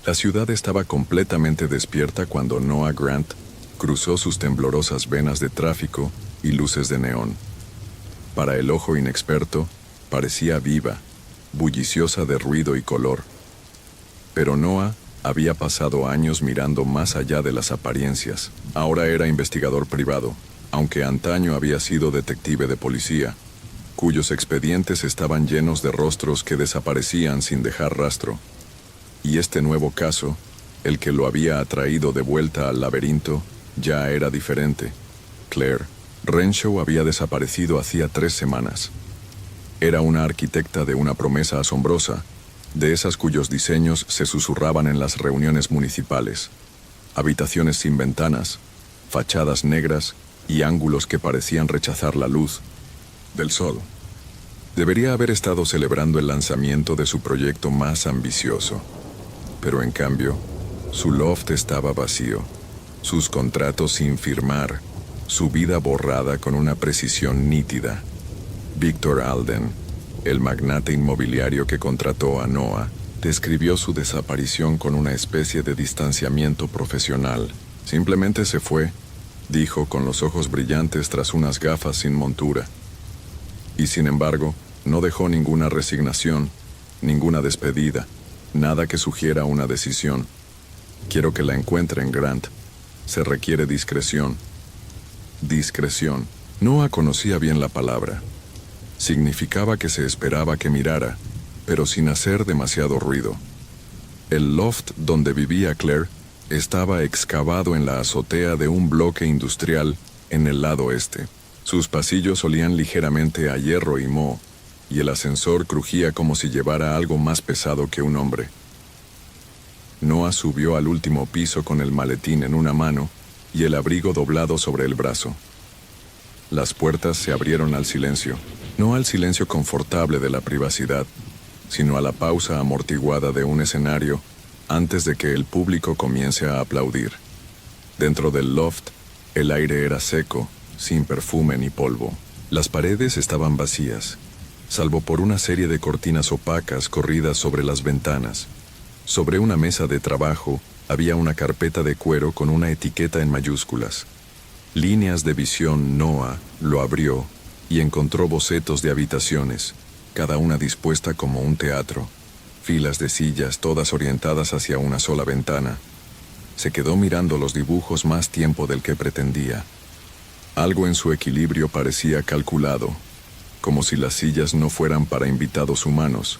La ciudad estaba completamente despierta cuando Noah Grant cruzó sus temblorosas venas de tráfico y luces de neón. Para el ojo inexperto, parecía viva, bulliciosa de ruido y color. Pero Noah había pasado años mirando más allá de las apariencias. Ahora era investigador privado, aunque antaño había sido detective de policía, cuyos expedientes estaban llenos de rostros que desaparecían sin dejar rastro. Y este nuevo caso, el que lo había atraído de vuelta al laberinto, ya era diferente. Claire Renshaw había desaparecido hacía 3 semanas. Era una arquitecta de una promesa asombrosa, de esas cuyos diseños se susurraban en las reuniones municipales. Habitaciones sin ventanas, fachadas negras y ángulos que parecían rechazar la luz del sol. Debería haber estado celebrando el lanzamiento de su proyecto más ambicioso, pero en cambio, su loft estaba vacío, sus contratos sin firmar, su vida borrada con una precisión nítida. Victor Alden, el magnate inmobiliario que contrató a Noah, describió su desaparición con una especie de distanciamiento profesional. Simplemente se fue, dijo con los ojos brillantes tras unas gafas sin montura. Y sin embargo, no dejó ninguna resignación, ninguna despedida, nada que sugiera una decisión. Quiero que la encuentren, Grant. Se requiere discreción. Discreción. Noah conocía bien la palabra. Significaba que se esperaba que mirara, pero sin hacer demasiado ruido. El loft donde vivía Claire estaba excavado en la azotea de un bloque industrial en el lado este. Sus pasillos olían ligeramente a hierro y moho, y el ascensor crujía como si llevara algo más pesado que un hombre. Noah subió al último piso con el maletín en una mano y el abrigo doblado sobre el brazo. Las puertas se abrieron al silencio, no al silencio confortable de la privacidad, sino a la pausa amortiguada de un escenario antes de que el público comience a aplaudir. Dentro del loft, el aire era seco, sin perfume ni polvo. Las paredes estaban vacías, salvo por una serie de cortinas opacas corridas sobre las ventanas. Sobre una mesa de trabajo había una carpeta de cuero con una etiqueta en mayúsculas. Líneas de visión. Noah lo abrió y encontró bocetos de habitaciones, cada una dispuesta como un teatro, filas de sillas todas orientadas hacia una sola ventana. Se quedó mirando los dibujos más tiempo del que pretendía. Algo en su equilibrio parecía calculado, como si las sillas no fueran para invitados humanos,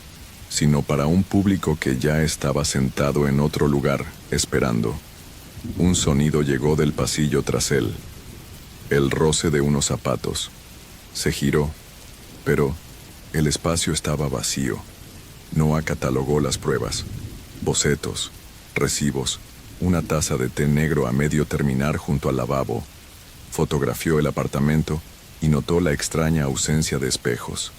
sino para un público que ya estaba sentado en otro lugar, esperando. Un sonido llegó del pasillo tras él, el roce de unos zapatos. Se giró, pero el espacio estaba vacío. Noah catalogó las pruebas, bocetos, recibos, una taza de té negro a medio terminar junto al lavabo. Fotografió el apartamento y notó la extraña ausencia de espejos.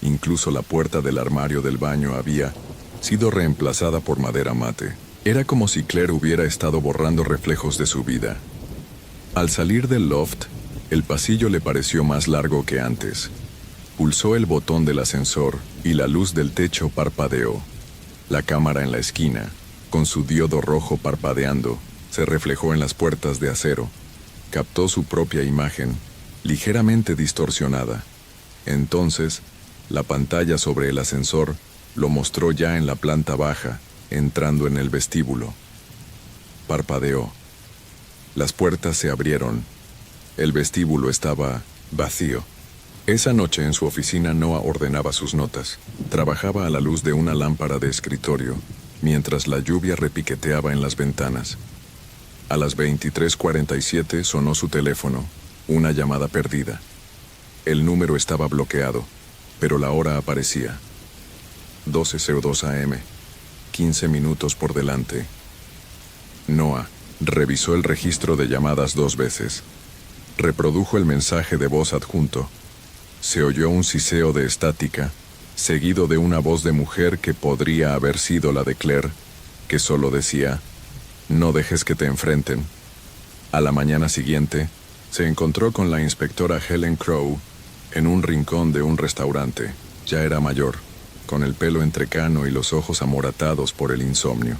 Incluso la puerta del armario del baño había sido reemplazada por madera mate. Era como si Claire hubiera estado borrando reflejos de su vida. Al salir del loft, el pasillo le pareció más largo que antes. Pulsó el botón del ascensor y la luz del techo parpadeó. La cámara en la esquina, con su diodo rojo parpadeando, se reflejó en las puertas de acero. Captó su propia imagen, ligeramente distorsionada. Entonces, la pantalla sobre el ascensor lo mostró ya en la planta baja, entrando en el vestíbulo. Parpadeó. Las puertas se abrieron. El vestíbulo estaba vacío. Esa noche en su oficina Noah ordenaba sus notas. Trabajaba a la luz de una lámpara de escritorio, mientras la lluvia repiqueteaba en las ventanas. A las 23:47 sonó su teléfono, una llamada perdida. El número estaba bloqueado, pero la hora aparecía. 12:02 AM, 15 minutos por delante. Noah revisó el registro de llamadas 2 veces. Reprodujo el mensaje de voz adjunto. Se oyó un siseo de estática, seguido de una voz de mujer que podría haber sido la de Claire, que solo decía: «No dejes que te enfrenten». A la mañana siguiente, se encontró con la inspectora Helen Crow en un rincón de un restaurante. Ya era mayor, con el pelo entrecano y los ojos amoratados por el insomnio.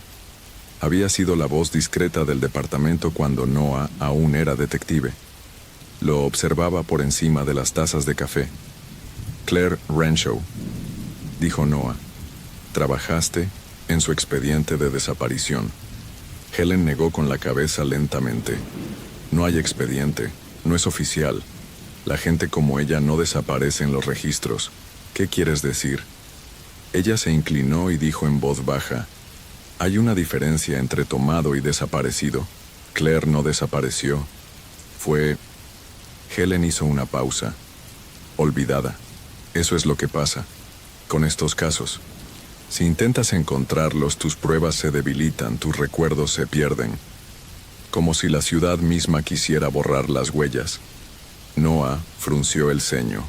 Había sido la voz discreta del departamento cuando Noah aún era detective. Lo observaba por encima de las tazas de café. Claire Renshaw, dijo Noah. Trabajaste en su expediente de desaparición. Helen negó con la cabeza lentamente. No hay expediente, no es oficial. La gente como ella no desaparece en los registros. ¿Qué quieres decir? Ella se inclinó y dijo en voz baja: hay una diferencia entre tomado y desaparecido. Claire no desapareció. Fue... Helen hizo una pausa. Olvidada. Eso es lo que pasa con estos casos. Si intentas encontrarlos, tus pruebas se debilitan, tus recuerdos se pierden. Como si la ciudad misma quisiera borrar las huellas. Noah frunció el ceño.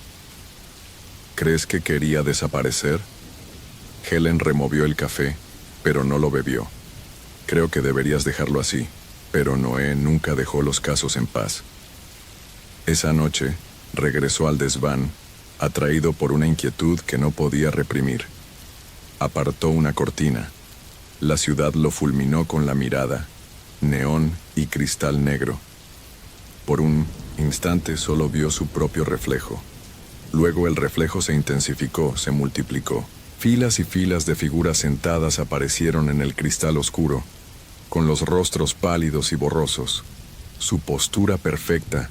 ¿Crees que quería desaparecer? Helen removió el café, pero no lo bebió. Creo que deberías dejarlo así, pero Noé nunca dejó los casos en paz. Esa noche, regresó al desván, atraído por una inquietud que no podía reprimir. Apartó una cortina. La ciudad lo fulminó con la mirada, neón y cristal negro. Por un instante solo vio su propio reflejo. Luego el reflejo se intensificó, se multiplicó. Filas y filas de figuras sentadas aparecieron en el cristal oscuro, con los rostros pálidos y borrosos, su postura perfecta,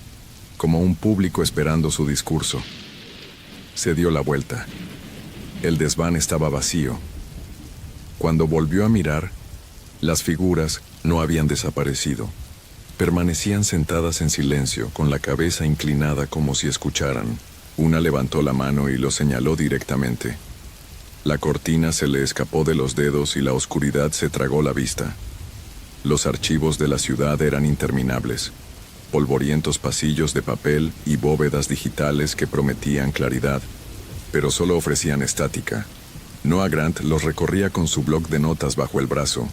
como un público esperando su discurso. Se dio la vuelta. El desván estaba vacío. Cuando volvió a mirar, las figuras no habían desaparecido. Permanecían sentadas en silencio, con la cabeza inclinada como si escucharan. Una levantó la mano y lo señaló directamente. La cortina se le escapó de los dedos y la oscuridad se tragó la vista. Los archivos de la ciudad eran interminables. Polvorientos pasillos de papel y bóvedas digitales que prometían claridad, pero solo ofrecían estática. Noah Grant los recorría con su bloc de notas bajo el brazo,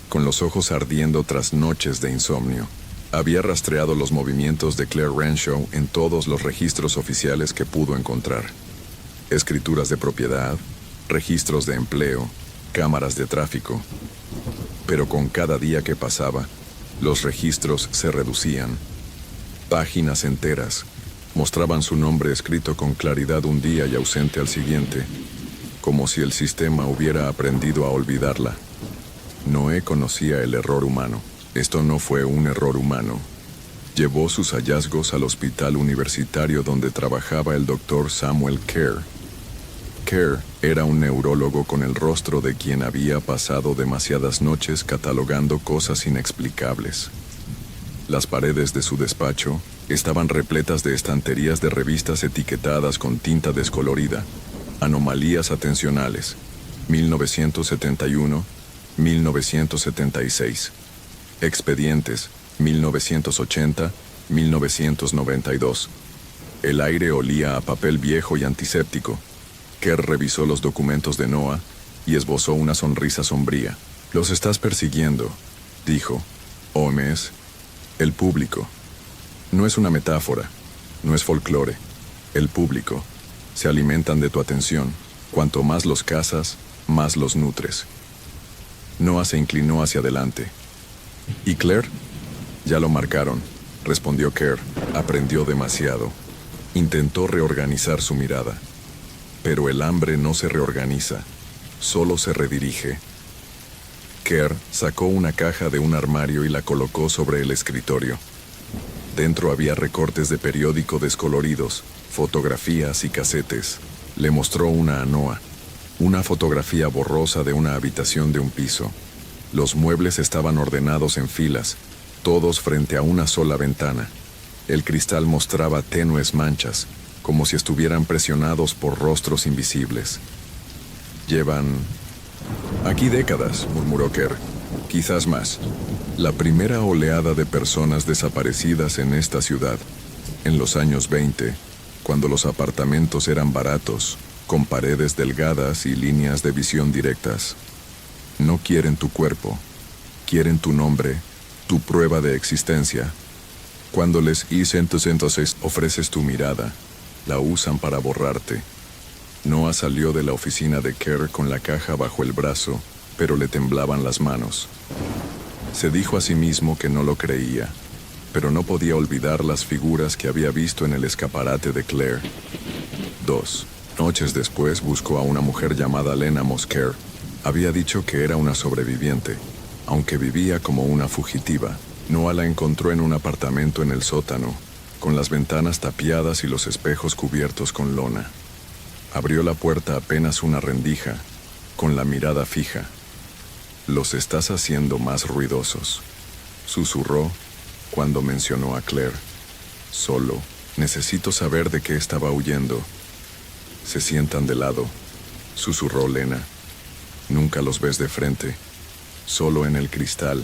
con los ojos ardiendo tras noches de insomnio. Había rastreado los movimientos de Claire Renshaw en todos los registros oficiales que pudo encontrar. Escrituras de propiedad, registros de empleo, cámaras de tráfico. Pero con cada día que pasaba, los registros se reducían. Páginas enteras mostraban su nombre escrito con claridad un día y ausente al siguiente, como si el sistema hubiera aprendido a olvidarla. Noé conocía el error humano. Esto no fue un error humano. Llevó sus hallazgos al hospital universitario donde trabajaba el doctor Samuel Kerr. Kerr era un neurólogo con el rostro de quien había pasado demasiadas noches catalogando cosas inexplicables. Las paredes de su despacho estaban repletas de estanterías de revistas etiquetadas con tinta descolorida. Anomalías atencionales, 1971, 1976. Expedientes, 1980, 1992. El aire olía a papel viejo y antiséptico. Kerr revisó los documentos de Noah y esbozó una sonrisa sombría. «Los estás persiguiendo», dijo. «OMS, el público. No es una metáfora, no es folclore. El público. Se alimentan de tu atención. Cuanto más los cazas, más los nutres». Noah se inclinó hacia adelante. «¿Y Claire?» «Ya lo marcaron», respondió Kerr. Aprendió demasiado. Intentó reorganizar su mirada. Pero el hambre no se reorganiza, solo se redirige. Kerr sacó una caja de un armario y la colocó sobre el escritorio. Dentro había recortes de periódico descoloridos, fotografías y casetes. Le mostró una a Noah, una fotografía borrosa de una habitación de un piso. Los muebles estaban ordenados en filas, todos frente a una sola ventana. El cristal mostraba tenues manchas, como si estuvieran presionados por rostros invisibles. «Llevan aquí décadas», murmuró Kerr. «Quizás más. La primera oleada de personas desaparecidas en esta ciudad, en los años 20, cuando los apartamentos eran baratos, con paredes delgadas y líneas de visión directas. No quieren tu cuerpo, quieren tu nombre, tu prueba de existencia. Cuando les entonces ofreces tu mirada, la usan para borrarte». Noah salió de la oficina de Kerr con la caja bajo el brazo pero le temblaban las manos. Se dijo a sí mismo que no lo creía, pero no podía olvidar las figuras que había visto en el escaparate de Claire. 2 noches después buscó a una mujer llamada Lena Mosquer. Había dicho que era una sobreviviente, aunque vivía como una fugitiva. Noah la encontró en un apartamento en el sótano, con las ventanas tapiadas y los espejos cubiertos con lona. Abrió la puerta apenas una rendija, con la mirada fija. «Los estás haciendo más ruidosos», susurró cuando mencionó a Claire. «Solo, necesito saber de qué estaba huyendo». «Se sientan de lado», susurró Lena. «Nunca los ves de frente, solo en el cristal,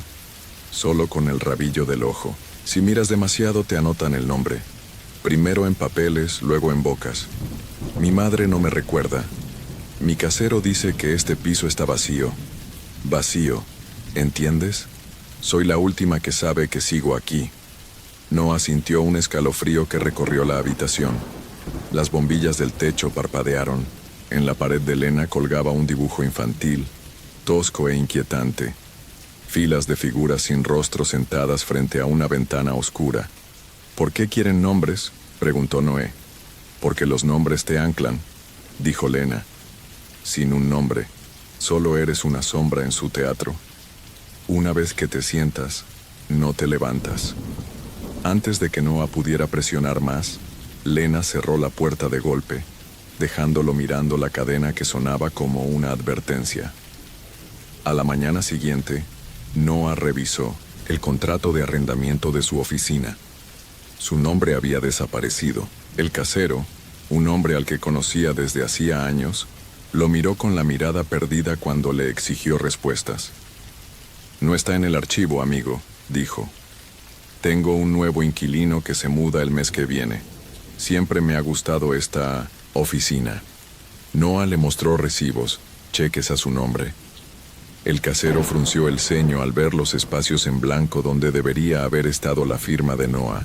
solo con el rabillo del ojo. Si miras demasiado te anotan el nombre. Primero en papeles, luego en bocas. Mi madre no me recuerda. Mi casero dice que este piso está vacío. Vacío, ¿entiendes? Soy la última que sabe que sigo aquí». Noah sintió un escalofrío que recorrió la habitación. Las bombillas del techo parpadearon. En la pared de Lena colgaba un dibujo infantil, tosco e inquietante. Filas de figuras sin rostro sentadas frente a una ventana oscura. «¿Por qué quieren nombres?», preguntó Noé. «Porque los nombres te anclan», dijo Lena. «Sin un nombre, solo eres una sombra en su teatro. Una vez que te sientas, no te levantas». Antes de que Noah pudiera presionar más, Lena cerró la puerta de golpe, dejándolo mirando la cadena que sonaba como una advertencia. A la mañana siguiente, Noah revisó el contrato de arrendamiento de su oficina. Su nombre había desaparecido. El casero, un hombre al que conocía desde hacía años, lo miró con la mirada perdida cuando le exigió respuestas. «No está en el archivo, amigo», dijo. «Tengo un nuevo inquilino que se muda el mes que viene. Siempre me ha gustado esta oficina». Noah le mostró recibos, cheques a su nombre. El casero frunció el ceño al ver los espacios en blanco donde debería haber estado la firma de Noah.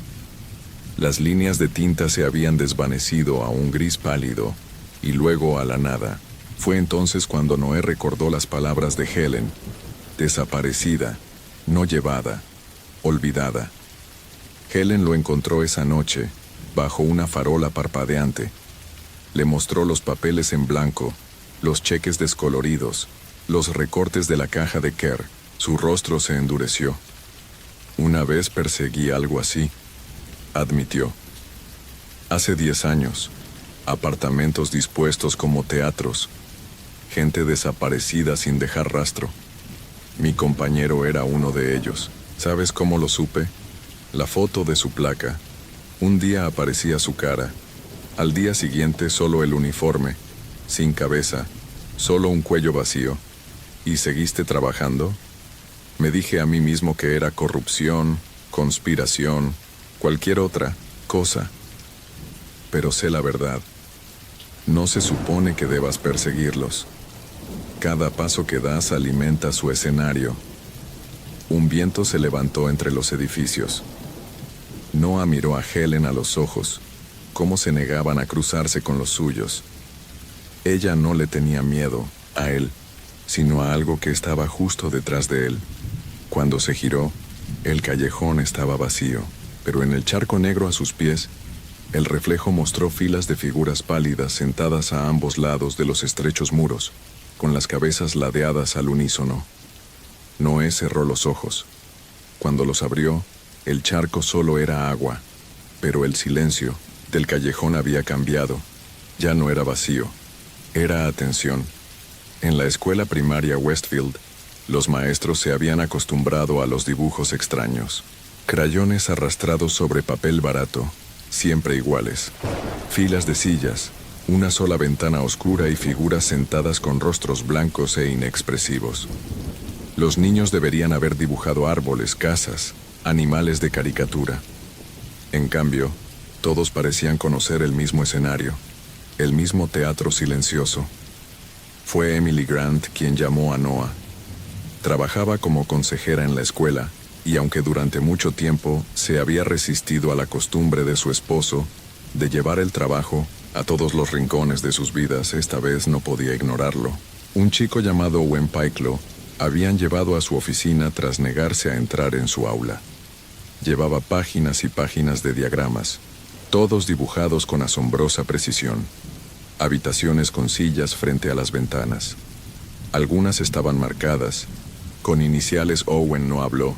Las líneas de tinta se habían desvanecido a un gris pálido, y luego a la nada. Fue entonces cuando Noé recordó las palabras de Helen: desaparecida, no llevada, olvidada. Helen lo encontró esa noche, bajo una farola parpadeante. Le mostró los papeles en blanco, los cheques descoloridos, los recortes de la caja de Kerr. Su rostro se endureció. «Una vez perseguí algo así», admitió. «Hace 10 años, apartamentos dispuestos como teatros, gente desaparecida sin dejar rastro. Mi compañero era uno de ellos. ¿Sabes cómo lo supe? La foto de su placa. Un día aparecía su cara. Al día siguiente solo el uniforme, sin cabeza, solo un cuello vacío. ¿Y seguiste trabajando?» Me dije a mí mismo que era corrupción, conspiración, cualquier otra cosa. Pero sé la verdad. No se supone que debas perseguirlos. Cada paso que das alimenta su escenario. Un viento se levantó entre los edificios. Noah miró a Helen a los ojos, cómo se negaban a cruzarse con los suyos. Ella no le tenía miedo a él, sino a algo que estaba justo detrás de él. Cuando se giró, el callejón estaba vacío, pero en el charco negro a sus pies, el reflejo mostró filas de figuras pálidas sentadas a ambos lados de los estrechos muros, con las cabezas ladeadas al unísono. Noé cerró los ojos. Cuando los abrió, el charco solo era agua, pero el silencio del callejón había cambiado. Ya no era vacío, era atención. En la escuela primaria Westfield, los maestros se habían acostumbrado a los dibujos extraños. Crayones arrastrados sobre papel barato, siempre iguales. Filas de sillas, una sola ventana oscura y figuras sentadas con rostros blancos e inexpresivos. Los niños deberían haber dibujado árboles, casas, animales de caricatura. En cambio, todos parecían conocer el mismo escenario, el mismo teatro silencioso. Fue Emily Grant quien llamó a Noah. Trabajaba como consejera en la escuela, y aunque durante mucho tiempo se había resistido a la costumbre de su esposo de llevar el trabajo a todos los rincones de sus vidas, esta vez no podía ignorarlo. Un chico llamado Owen Pyklo Habían llevado a su oficina tras negarse a entrar en su aula. Llevaba páginas y páginas de diagramas, todos dibujados con asombrosa precisión. Habitaciones con sillas frente a las ventanas. Algunas estaban marcadas. Con iniciales Owen no habló,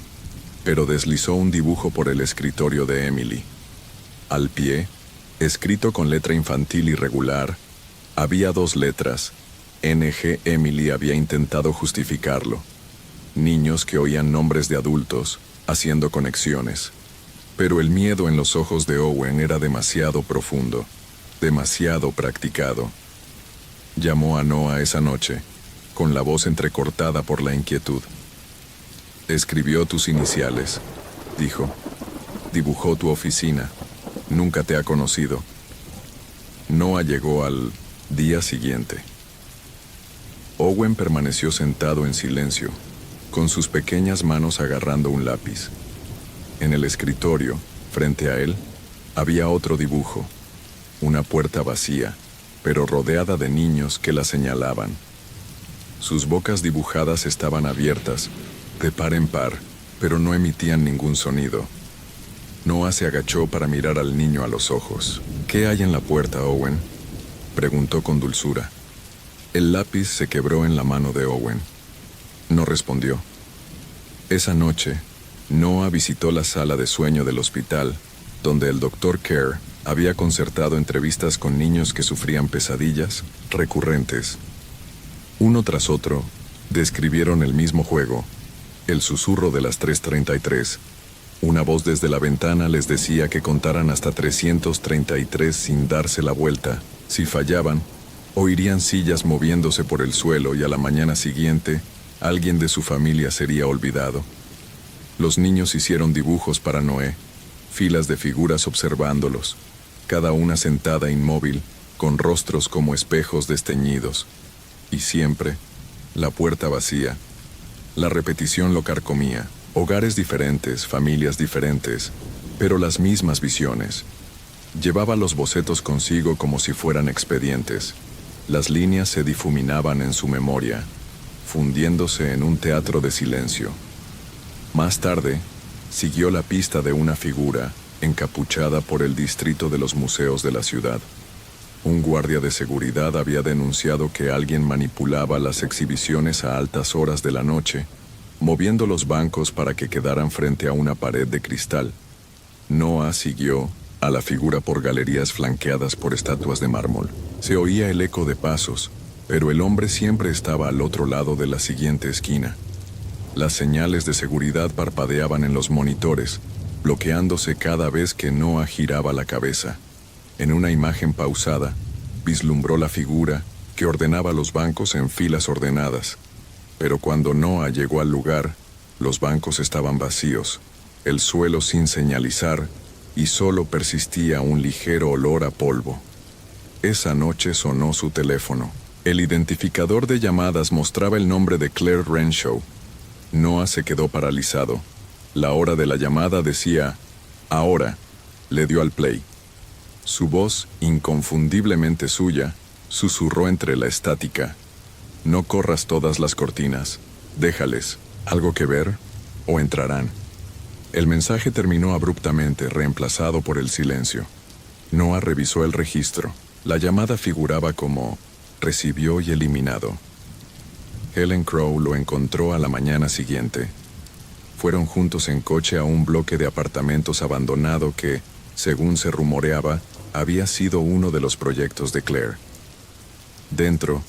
pero deslizó un dibujo por el escritorio de Emily. Al pie, escrito con letra infantil irregular, había 2 letras. NG. Emily había intentado justificarlo. Niños que oían nombres de adultos, haciendo conexiones. Pero el miedo en los ojos de Owen era demasiado profundo, demasiado practicado. Llamó a Noah esa noche, con la voz entrecortada por la inquietud. Escribió tus iniciales, dijo. Dibujó tu oficina. Nunca te ha conocido. Noah llegó al día siguiente. Owen permaneció sentado en silencio, con sus pequeñas manos agarrando un lápiz. En el escritorio, frente a él, había otro dibujo, una puerta vacía, pero rodeada de niños que la señalaban. Sus bocas dibujadas estaban abiertas, de par en par, pero no emitían ningún sonido. Noah se agachó para mirar al niño a los ojos. ¿Qué hay en la puerta, Owen?, preguntó con dulzura. El lápiz se quebró en la mano de Owen. No respondió. Esa noche, Noah visitó la sala de sueño del hospital, donde el Dr. Kerr había concertado entrevistas con niños que sufrían pesadillas recurrentes. Uno tras otro, describieron el mismo juego, el susurro de las 3:33. Una voz desde la ventana les decía que contaran hasta 333 sin darse la vuelta. Si fallaban, oirían sillas moviéndose por el suelo y a la mañana siguiente, alguien de su familia sería olvidado. Los niños hicieron dibujos para Noé, filas de figuras observándolos, cada una sentada inmóvil, con rostros como espejos desteñidos. Y siempre, la puerta vacía. La repetición lo carcomía. Hogares diferentes, familias diferentes, pero las mismas visiones. Llevaba los bocetos consigo como si fueran expedientes. Las líneas se difuminaban en su memoria, fundiéndose en un teatro de silencio. Más tarde, siguió la pista de una figura encapuchada por el distrito de los museos de la ciudad. Un guardia de seguridad había denunciado que alguien manipulaba las exhibiciones a altas horas de la noche, moviendo los bancos para que quedaran frente a una pared de cristal. Noah siguió a la figura por galerías flanqueadas por estatuas de mármol. Se oía el eco de pasos, pero el hombre siempre estaba al otro lado de la siguiente esquina. Las señales de seguridad parpadeaban en los monitores, bloqueándose cada vez que Noah giraba la cabeza. En una imagen pausada, vislumbró la figura que ordenaba los bancos en filas ordenadas. Pero cuando Noah llegó al lugar, los bancos estaban vacíos, el suelo sin señalizar, y solo persistía un ligero olor a polvo. Esa noche sonó su teléfono. El identificador de llamadas mostraba el nombre de Claire Renshaw. Noah se quedó paralizado. La hora de la llamada decía, ahora. Le dio al play. Su voz, inconfundiblemente suya, susurró entre la estática. No corras todas las cortinas. Déjales. ¿Algo que ver? O entrarán. El mensaje terminó abruptamente, reemplazado por el silencio. Noah revisó el registro. La llamada figuraba como recibió y eliminado. Helen Crow lo encontró a la mañana siguiente. Fueron juntos en coche a un bloque de apartamentos abandonado que, según se rumoreaba, había sido uno de los proyectos de Claire. Dentro,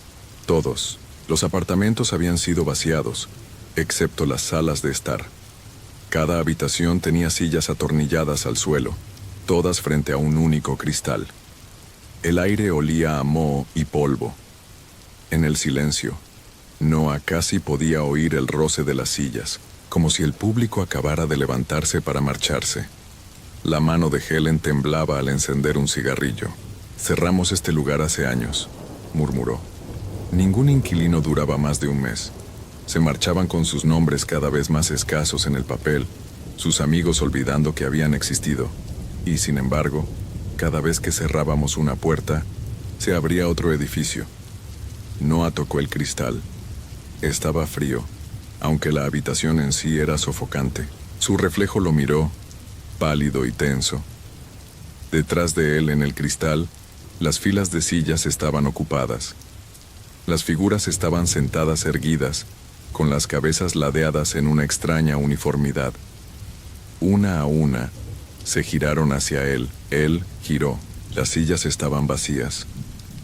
todos, los apartamentos habían sido vaciados, excepto las salas de estar. Cada habitación tenía sillas atornilladas al suelo, todas frente a un único cristal. El aire olía a moho y polvo. En el silencio, Noah casi podía oír el roce de las sillas, como si el público acabara de levantarse para marcharse. La mano de Helen temblaba al encender un cigarrillo. Cerramos este lugar hace años, murmuró. Ningún inquilino duraba más de un mes. Se marchaban con sus nombres cada vez más escasos en el papel, sus amigos olvidando que habían existido. Y sin embargo, cada vez que cerrábamos una puerta, se abría otro edificio. Noah tocó el cristal. Estaba frío, aunque la habitación en sí era sofocante. Su reflejo lo miró, pálido y tenso. Detrás de él, en el cristal, las filas de sillas estaban ocupadas. Las figuras estaban sentadas erguidas, con las cabezas ladeadas en una extraña uniformidad. Una a una, se giraron hacia él. Él giró. Las sillas estaban vacías.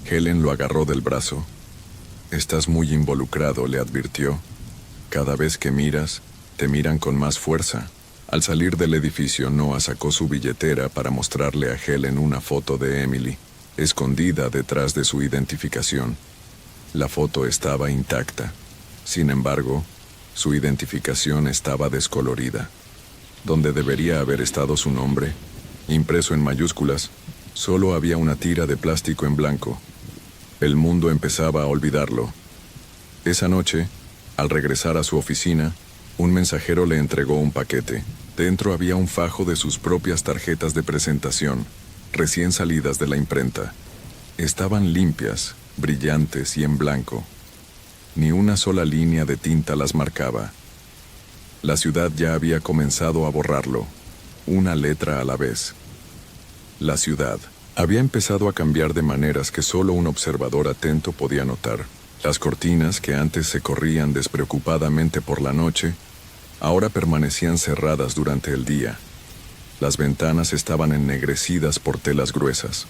Helen lo agarró del brazo. «Estás muy involucrado», le advirtió. «Cada vez que miras, te miran con más fuerza». Al salir del edificio, Noah sacó su billetera para mostrarle a Helen una foto de Emily, escondida detrás de su identificación. La foto estaba intacta. Sin embargo, su identificación estaba descolorida. Donde debería haber estado su nombre, impreso en mayúsculas, solo había una tira de plástico en blanco. El mundo empezaba a olvidarlo. Esa noche, al regresar a su oficina, un mensajero le entregó un paquete. Dentro había un fajo de sus propias tarjetas de presentación, recién salidas de la imprenta. Estaban limpias, brillantes y en blanco. Ni una sola línea de tinta las marcaba. La ciudad ya había comenzado a borrarlo, una letra a la vez. La ciudad había empezado a cambiar de maneras que solo un observador atento podía notar. Las cortinas, que antes se corrían despreocupadamente por la noche, ahora permanecían cerradas durante el día. Las ventanas estaban ennegrecidas por telas gruesas.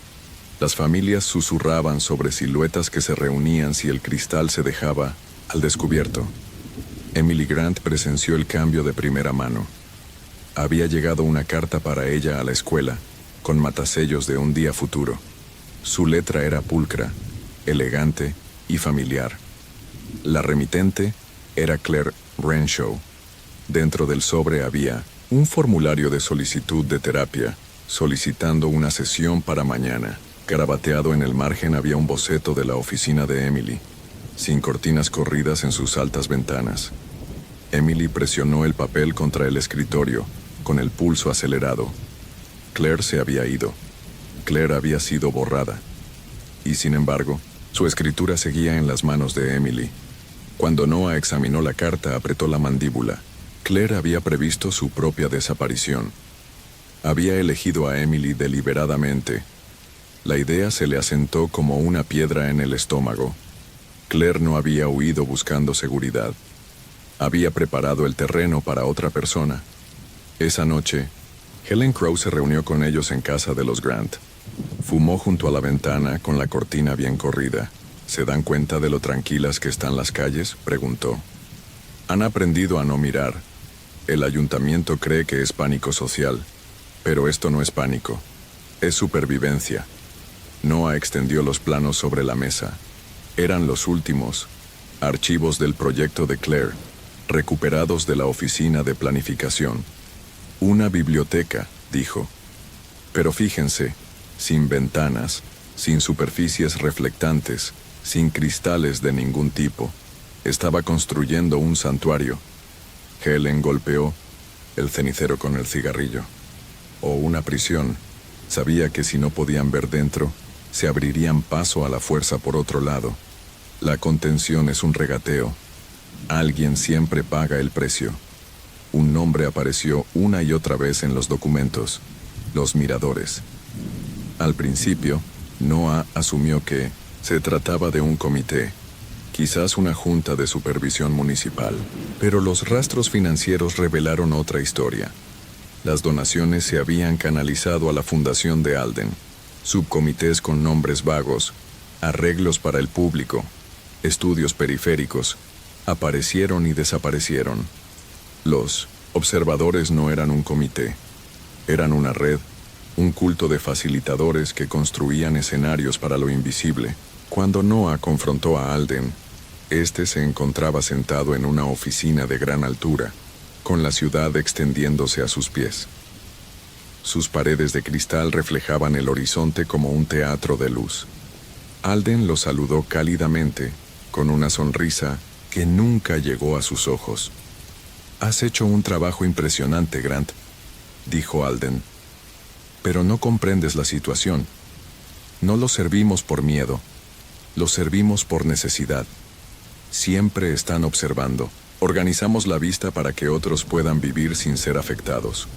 Las familias susurraban sobre siluetas que se reunían si el cristal se dejaba al descubierto. Emily Grant presenció el cambio de primera mano. Había llegado una carta para ella a la escuela, con matasellos de un día futuro. Su letra era pulcra, elegante y familiar. La remitente era Claire Renshaw. Dentro del sobre había un formulario de solicitud de terapia, solicitando una sesión para mañana. Garabateado en el margen había un boceto de la oficina de Emily, sin cortinas corridas en sus altas ventanas. Emily presionó el papel contra el escritorio, con el pulso acelerado. Claire se había ido. Claire había sido borrada. Y sin embargo, su escritura seguía en las manos de Emily. Cuando Noah examinó la carta, apretó la mandíbula. Claire había previsto su propia desaparición. Había elegido a Emily deliberadamente. La idea se le asentó como una piedra en el estómago. Claire no había huido buscando seguridad. Había preparado el terreno para otra persona. Esa noche, Helen Crow se reunió con ellos en casa de los Grant. Fumó junto a la ventana con la cortina bien corrida. ¿Se dan cuenta de lo tranquilas que están las calles?, preguntó. Han aprendido a no mirar. El ayuntamiento cree que es pánico social, pero esto no es pánico. Es supervivencia. Noah extendió los planos sobre la mesa. Eran los últimos archivos del proyecto de Claire, recuperados de la oficina de planificación. Una biblioteca, dijo. Pero fíjense, sin ventanas, sin superficies reflectantes, sin cristales de ningún tipo. Estaba construyendo un santuario. Helen golpeó el cenicero con el cigarrillo. O una prisión. Sabía que si no podían ver dentro, se abrirían paso a la fuerza por otro lado. La contención es un regateo. Alguien siempre paga el precio. Un nombre apareció una y otra vez en los documentos: los miradores. Al principio, Noah asumió que se trataba de un comité, quizás una junta de supervisión municipal, pero los rastros financieros revelaron otra historia. Las donaciones se habían canalizado a la fundación de Alden, subcomités con nombres vagos, arreglos para el público, estudios periféricos, aparecieron y desaparecieron. Los observadores no eran un comité, eran una red, un culto de facilitadores que construían escenarios para lo invisible. Cuando Noah confrontó a Alden, este se encontraba sentado en una oficina de gran altura, con la ciudad extendiéndose a sus pies. Sus paredes de cristal reflejaban el horizonte como un teatro de luz. Alden lo saludó cálidamente, con una sonrisa que nunca llegó a sus ojos. «Has hecho un trabajo impresionante, Grant», dijo Alden. «Pero no comprendes la situación. No lo servimos por miedo, lo servimos por necesidad. Siempre están observando. Organizamos la vista para que otros puedan vivir sin ser afectados.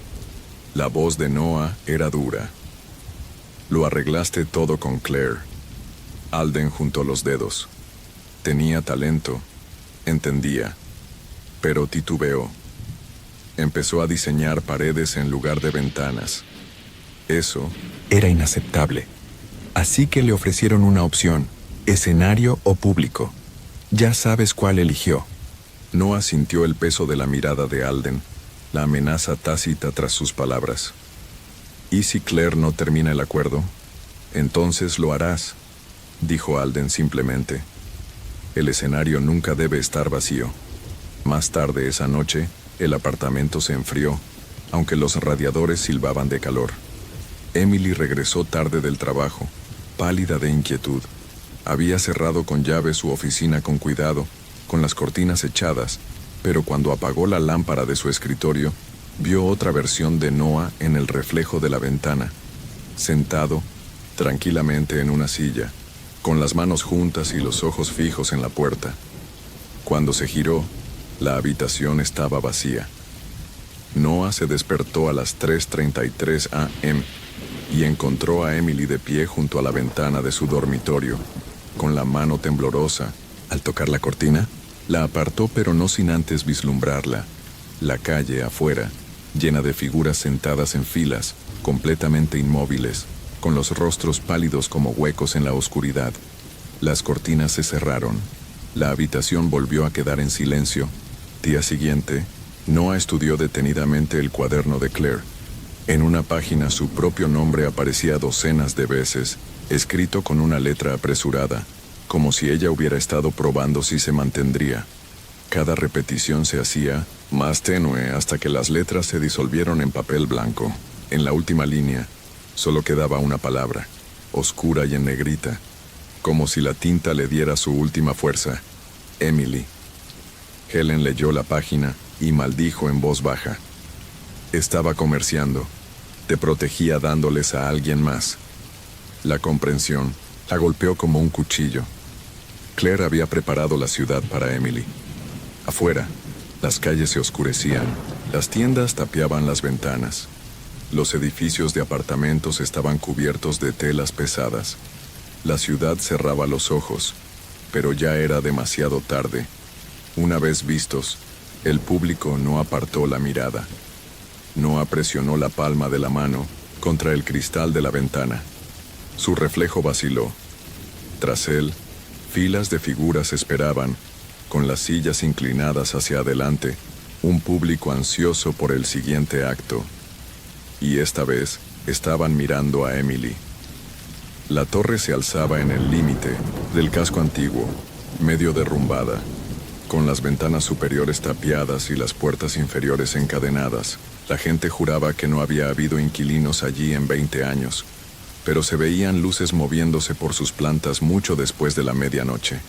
La voz de Noah era dura. Lo arreglaste todo con Claire. Alden juntó los dedos. Tenía talento. Entendía. Pero titubeó. Empezó a diseñar paredes en lugar de ventanas. Eso era inaceptable. Así que le ofrecieron una opción: escenario o público. Ya sabes cuál eligió. Noah sintió el peso de la mirada de Alden, la amenaza tácita tras sus palabras. ¿Y si Claire no termina el acuerdo? Entonces lo harás, dijo Alden simplemente. El escenario nunca debe estar vacío. Más tarde esa noche, el apartamento se enfrió, aunque los radiadores silbaban de calor. Emily regresó tarde del trabajo, pálida de inquietud. Había cerrado con llave su oficina con cuidado, con las cortinas echadas, pero cuando apagó la lámpara de su escritorio, vio otra versión de Noah en el reflejo de la ventana, sentado tranquilamente en una silla, con las manos juntas y los ojos fijos en la puerta. Cuando se giró, la habitación estaba vacía. Noah se despertó a las 3:33 a.m. y encontró a Emily de pie junto a la ventana de su dormitorio, con la mano temblorosa. Al tocar la cortina, la apartó, pero no sin antes vislumbrarla. La calle afuera, llena de figuras sentadas en filas, completamente inmóviles, con los rostros pálidos como huecos en la oscuridad. Las cortinas se cerraron. La habitación volvió a quedar en silencio. Día siguiente, Noah estudió detenidamente el cuaderno de Claire. En una página su propio nombre aparecía docenas de veces, escrito con una letra apresurada, como si ella hubiera estado probando si se mantendría. Cada repetición se hacía más tenue hasta que las letras se disolvieron en papel blanco. En la última línea, solo quedaba una palabra, oscura y en negrita, como si la tinta le diera su última fuerza: Emily. Helen leyó la página y maldijo en voz baja. Estaba comerciando. Te protegía dándoles a alguien más. La comprensión la golpeó como un cuchillo. Claire había preparado la ciudad para Emily. Afuera, las calles se oscurecían, las tiendas tapiaban las ventanas. Los edificios de apartamentos estaban cubiertos de telas pesadas. La ciudad cerraba los ojos, pero ya era demasiado tarde. Una vez vistos, el público no apartó la mirada. Noah presionó la palma de la mano contra el cristal de la ventana. Su reflejo vaciló. Tras él, filas de figuras esperaban, con las sillas inclinadas hacia adelante, un público ansioso por el siguiente acto. Y esta vez estaban mirando a Emily. La torre se alzaba en el límite del casco antiguo, medio derrumbada, con las ventanas superiores tapiadas y las puertas inferiores encadenadas. La gente juraba que no había habido inquilinos allí en 20 años, pero se veían luces moviéndose por sus plantas mucho después de la medianoche.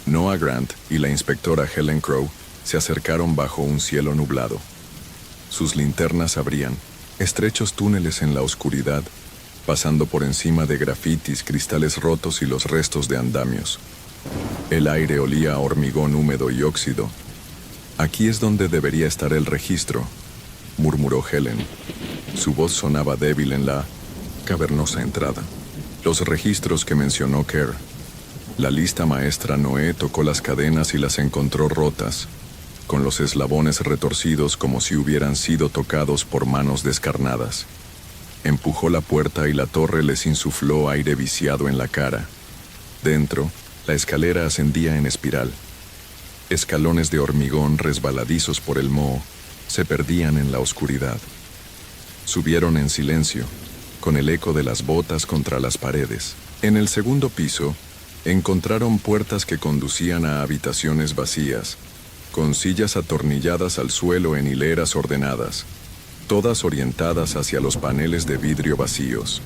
Noah Grant y la inspectora Helen Crow se acercaron bajo un cielo nublado. Sus linternas abrían estrechos túneles en la oscuridad, pasando por encima de grafitis, cristales rotos y los restos de andamios. El aire olía a hormigón húmedo y óxido. Aquí es donde debería estar el registro, murmuró Helen. Su voz sonaba débil en la cavernosa entrada. Los registros que mencionó Kerr. La lista maestra. Noé tocó las cadenas y las encontró rotas, con los eslabones retorcidos como si hubieran sido tocados por manos descarnadas. Empujó la puerta y la torre les insufló aire viciado en la cara. Dentro, la escalera ascendía en espiral. Escalones de hormigón resbaladizos por el moho se perdían en la oscuridad. Subieron en silencio, con el eco de las botas contra las paredes. En el segundo piso, encontraron puertas que conducían a habitaciones vacías, con sillas atornilladas al suelo en hileras ordenadas, todas orientadas hacia los paneles de vidrio vacíos.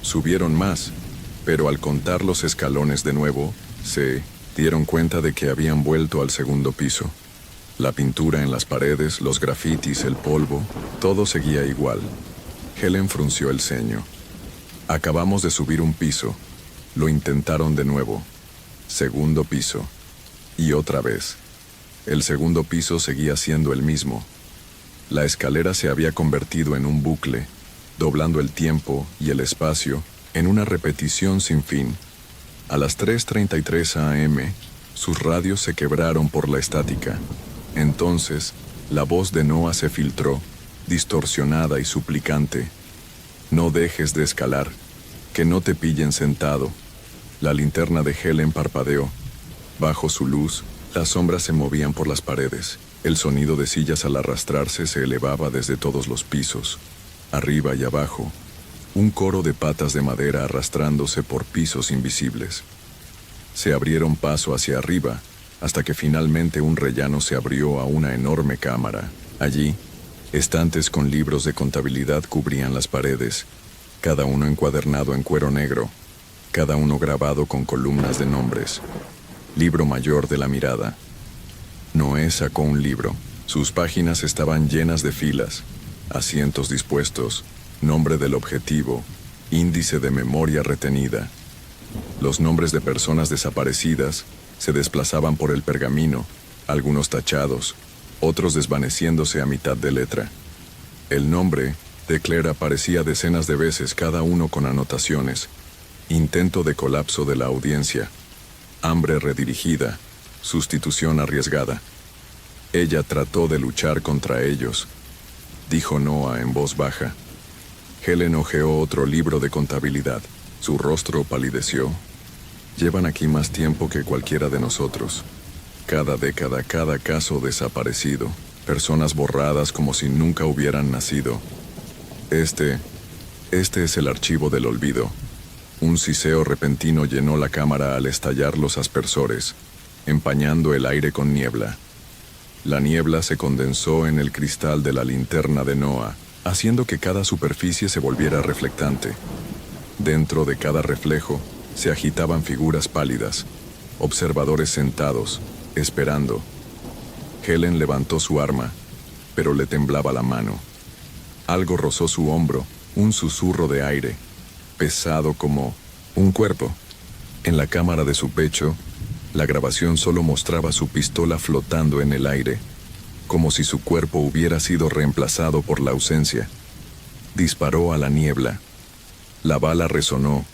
Subieron más, pero al contar los escalones de nuevo, se dieron cuenta de que habían vuelto al segundo piso. La pintura en las paredes, los grafitis, el polvo, todo seguía igual. Helen frunció el ceño. Acabamos de subir un piso. Lo intentaron de nuevo. Segundo piso. Y otra vez. El segundo piso seguía siendo el mismo. La escalera se había convertido en un bucle, doblando el tiempo y el espacio en una repetición sin fin. A las 3:33 a.m., sus radios se quebraron por la estática. Entonces, la voz de Noah se filtró, distorsionada y suplicante. «No dejes de escalar, que no te pillen sentado». La linterna de Helen parpadeó. Bajo su luz, las sombras se movían por las paredes. El sonido de sillas al arrastrarse se elevaba desde todos los pisos, arriba y abajo. Un coro de patas de madera arrastrándose por pisos invisibles. Se abrieron paso hacia arriba, hasta que finalmente un rellano se abrió a una enorme cámara. Allí, estantes con libros de contabilidad cubrían las paredes, cada uno encuadernado en cuero negro, cada uno grabado con columnas de nombres. Libro mayor de la mirada. Noé sacó un libro. Sus páginas estaban llenas de filas, asientos dispuestos, nombre del objetivo, índice de memoria retenida. Los nombres de personas desaparecidas se desplazaban por el pergamino, algunos tachados, otros desvaneciéndose a mitad de letra. El nombre de Claire aparecía decenas de veces, cada uno con anotaciones. Intento de colapso de la audiencia, hambre redirigida, sustitución arriesgada. Ella trató de luchar contra ellos, dijo Noah en voz baja. Helen hojeó otro libro de contabilidad. Su rostro palideció. Llevan aquí más tiempo que cualquiera de nosotros. Cada década, cada caso desaparecido. Personas borradas como si nunca hubieran nacido. Este es el archivo del olvido. Un siseo repentino llenó la cámara al estallar los aspersores, empañando el aire con niebla. La niebla se condensó en el cristal de la linterna de Noah, haciendo que cada superficie se volviera reflectante. Dentro de cada reflejo se agitaban figuras pálidas, observadores sentados, esperando. Helen levantó su arma, pero le temblaba la mano. Algo rozó su hombro, un susurro de aire, pesado como un cuerpo. En la cámara de su pecho, la grabación solo mostraba su pistola flotando en el aire, como si su cuerpo hubiera sido reemplazado por la ausencia. Disparó a la niebla. La bala resonó,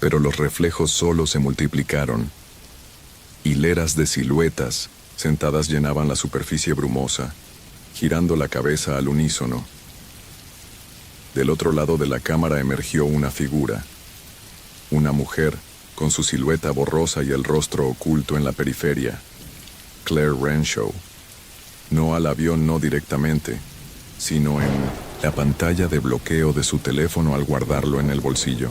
pero los reflejos solo se multiplicaron. Hileras de siluetas sentadas llenaban la superficie brumosa, girando la cabeza al unísono. Del otro lado de la cámara emergió una figura. Una mujer, con su silueta borrosa y el rostro oculto en la periferia. Claire Renshaw. Noah la vio no directamente, sino en la pantalla de bloqueo de su teléfono al guardarlo en el bolsillo.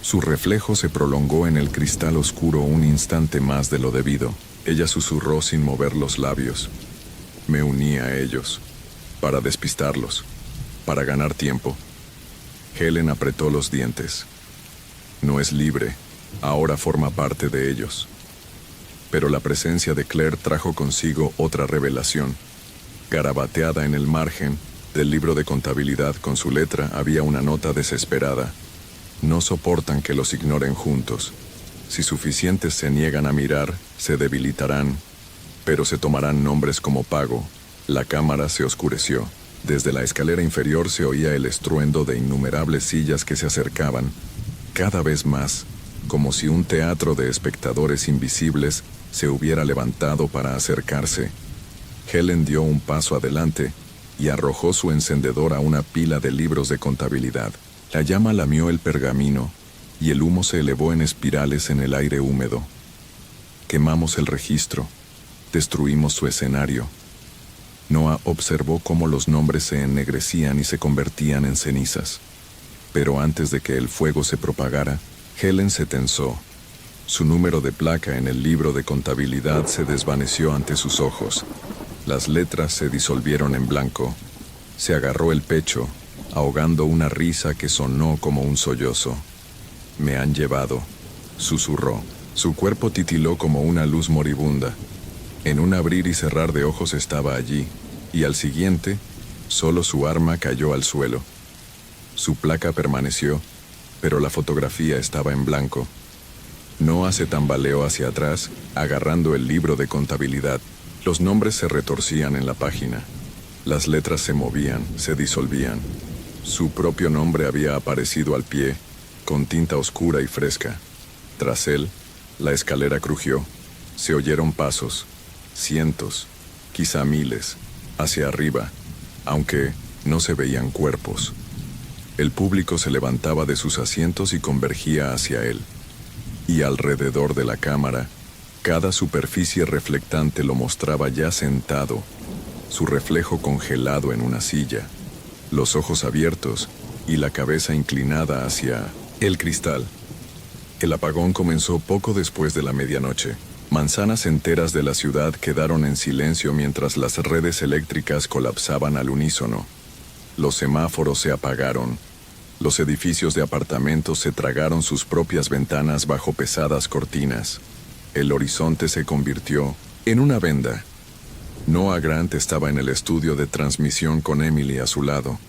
Su reflejo se prolongó en el cristal oscuro un instante más de lo debido. Ella susurró sin mover los labios. Me uní a ellos, para despistarlos, para ganar tiempo. Helen apretó los dientes. No es libre, ahora forma parte de ellos. Pero la presencia de Claire trajo consigo otra revelación. Garabateada en el margen del libro de contabilidad con su letra había una nota desesperada. No soportan que los ignoren juntos. Si suficientes se niegan a mirar, se debilitarán, pero se tomarán nombres como pago. La cámara se oscureció. Desde la escalera inferior se oía el estruendo de innumerables sillas que se acercaban, cada vez más, como si un teatro de espectadores invisibles se hubiera levantado para acercarse. Helen dio un paso adelante y arrojó su encendedor a una pila de libros de contabilidad. La llama lamió el pergamino y el humo se elevó en espirales en el aire húmedo. Quemamos el registro, destruimos su escenario. Noah observó cómo los nombres se ennegrecían y se convertían en cenizas. Pero antes de que el fuego se propagara, Helen se tensó. Su número de placa en el libro de contabilidad se desvaneció ante sus ojos. Las letras se disolvieron en blanco. Se agarró el pecho, ahogando una risa que sonó como un sollozo. «Me han llevado», susurró. Su cuerpo titiló como una luz moribunda. En un abrir y cerrar de ojos estaba allí, y al siguiente, solo su arma cayó al suelo. Su placa permaneció, pero la fotografía estaba en blanco. Noah se tambaleó hacia atrás, agarrando el libro de contabilidad. Los nombres se retorcían en la página. Las letras se movían, se disolvían. Su propio nombre había aparecido al pie, con tinta oscura y fresca. Tras él, la escalera crujió. Se oyeron pasos, cientos, quizá miles, hacia arriba, aunque no se veían cuerpos. El público se levantaba de sus asientos y convergía hacia él. Y alrededor de la cámara, cada superficie reflectante lo mostraba ya sentado, su reflejo congelado en una silla, los ojos abiertos y la cabeza inclinada hacia el cristal. El apagón comenzó poco después de la medianoche. Manzanas enteras de la ciudad quedaron en silencio mientras las redes eléctricas colapsaban al unísono. Los semáforos se apagaron. Los edificios de apartamentos se tragaron sus propias ventanas bajo pesadas cortinas. El horizonte se convirtió en una venda. Noah Grant estaba en el estudio de transmisión con Emily a su lado.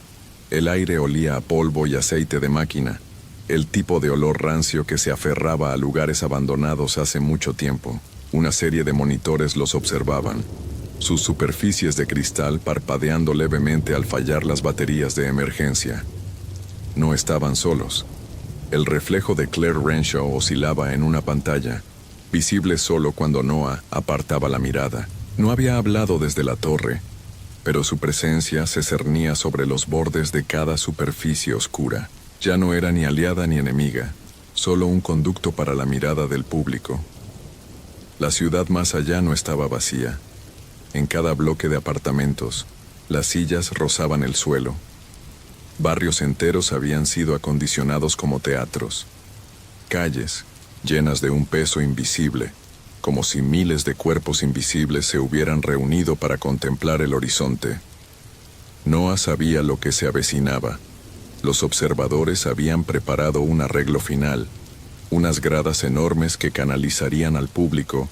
El aire olía a polvo y aceite de máquina, el tipo de olor rancio que se aferraba a lugares abandonados hace mucho tiempo. Una serie de monitores los observaban, sus superficies de cristal parpadeando levemente al fallar las baterías de emergencia. No estaban solos. El reflejo de Claire Renshaw oscilaba en una pantalla, visible solo cuando Noah apartaba la mirada. No había hablado desde la torre, pero su presencia se cernía sobre los bordes de cada superficie oscura. Ya no era ni aliada ni enemiga, solo un conducto para la mirada del público. La ciudad más allá no estaba vacía. En cada bloque de apartamentos, las sillas rozaban el suelo. Barrios enteros habían sido acondicionados como teatros. Calles, llenas de un peso invisible, como si miles de cuerpos invisibles se hubieran reunido para contemplar el horizonte. Noah sabía lo que se avecinaba. Los observadores habían preparado un arreglo final, unas gradas enormes que canalizarían al público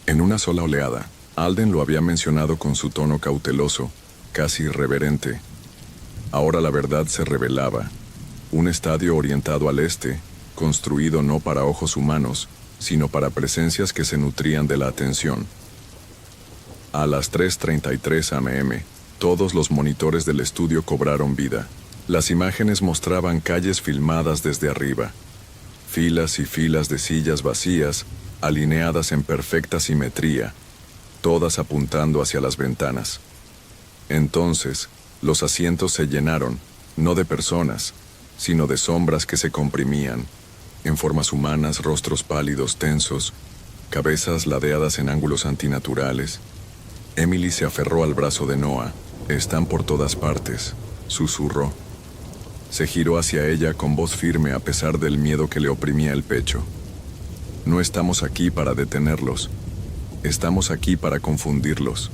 en una sola oleada. Alden lo había mencionado con su tono cauteloso, casi irreverente. Ahora la verdad se revelaba. Un estadio orientado al este, construido no para ojos humanos, sino para presencias que se nutrían de la atención. A las 3:33 am, todos los monitores del estudio cobraron vida. Las imágenes mostraban calles filmadas desde arriba. Filas y filas de sillas vacías, alineadas en perfecta simetría, todas apuntando hacia las ventanas. Entonces, los asientos se llenaron, no de personas, sino de sombras que se comprimían, en formas humanas, rostros pálidos, tensos, cabezas ladeadas en ángulos antinaturales. Emily se aferró al brazo de Noah. «Están por todas partes», susurró. Se giró hacia ella con voz firme a pesar del miedo que le oprimía el pecho. «No estamos aquí para detenerlos. Estamos aquí para confundirlos».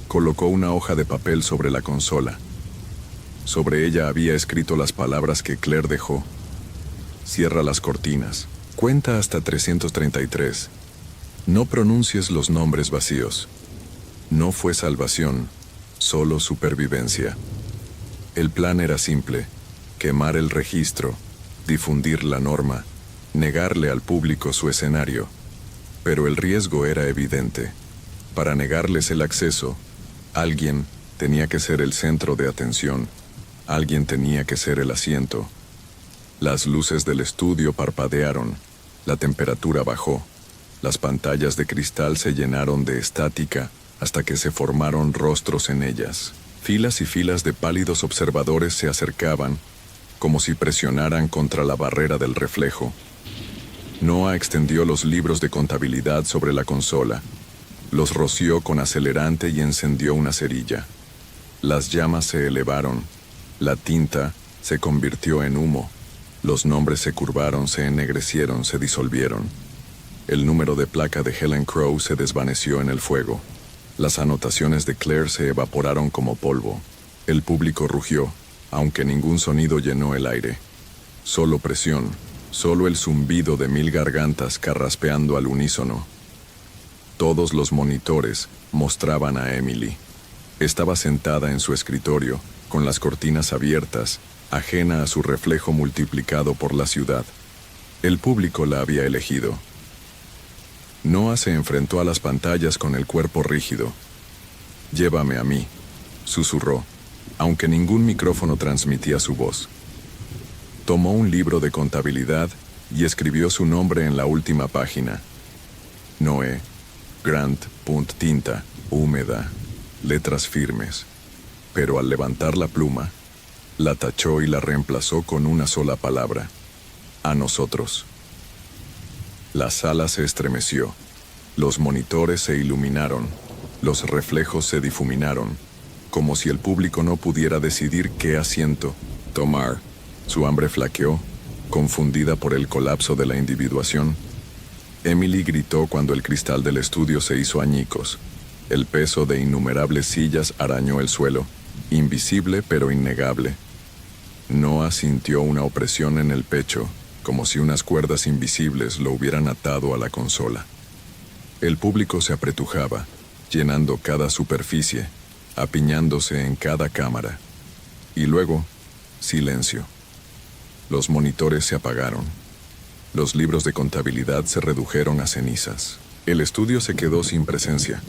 Colocó una hoja de papel sobre la consola. Sobre ella había escrito las palabras que Claire dejó. «Cierra las cortinas. Cuenta hasta 333. No pronuncies los nombres vacíos. No fue salvación, solo supervivencia». El plan era simple: quemar el registro, difundir la norma, negarle al público su escenario. Pero el riesgo era evidente. Para negarles el acceso, alguien tenía que ser el centro de atención, alguien tenía que ser el asiento. Las luces del estudio parpadearon, la temperatura bajó, las pantallas de cristal se llenaron de estática hasta que se formaron rostros en ellas. Filas y filas de pálidos observadores se acercaban, como si presionaran contra la barrera del reflejo. Noah extendió los libros de contabilidad sobre la consola, los roció con acelerante y encendió una cerilla. Las llamas se elevaron, la tinta se convirtió en humo, los nombres se curvaron, se ennegrecieron, se disolvieron. El número de placa de Helen Crow se desvaneció en el fuego. Las anotaciones de Claire se evaporaron como polvo. El público rugió, aunque ningún sonido llenó el aire. Solo presión, solo el zumbido de 1000 gargantas carraspeando al unísono. Todos los monitores mostraban a Emily. Estaba sentada en su escritorio, con las cortinas abiertas, ajena a su reflejo multiplicado por la ciudad. El público la había elegido. Noah se enfrentó a las pantallas con el cuerpo rígido. «Llévame a mí», susurró, aunque ningún micrófono transmitía su voz. Tomó un libro de contabilidad y escribió su nombre en la última página. Noé Grant. Tinta húmeda, letras firmes. Pero al levantar la pluma, la tachó y la reemplazó con una sola palabra: a nosotros. La sala se estremeció, los monitores se iluminaron, los reflejos se difuminaron, como si el público no pudiera decidir qué asiento tomar. Su hambre flaqueó, confundida por el colapso de la individuación. Emily gritó cuando el cristal del estudio se hizo añicos. El peso de innumerables sillas arañó el suelo, invisible pero innegable. Noah sintió una opresión en el pecho, como si unas cuerdas invisibles lo hubieran atado a la consola. El público se apretujaba, llenando cada superficie, apiñándose en cada cámara. Y luego, silencio. Los monitores se apagaron. Los libros de contabilidad se redujeron a cenizas. El estudio se quedó sin presencia.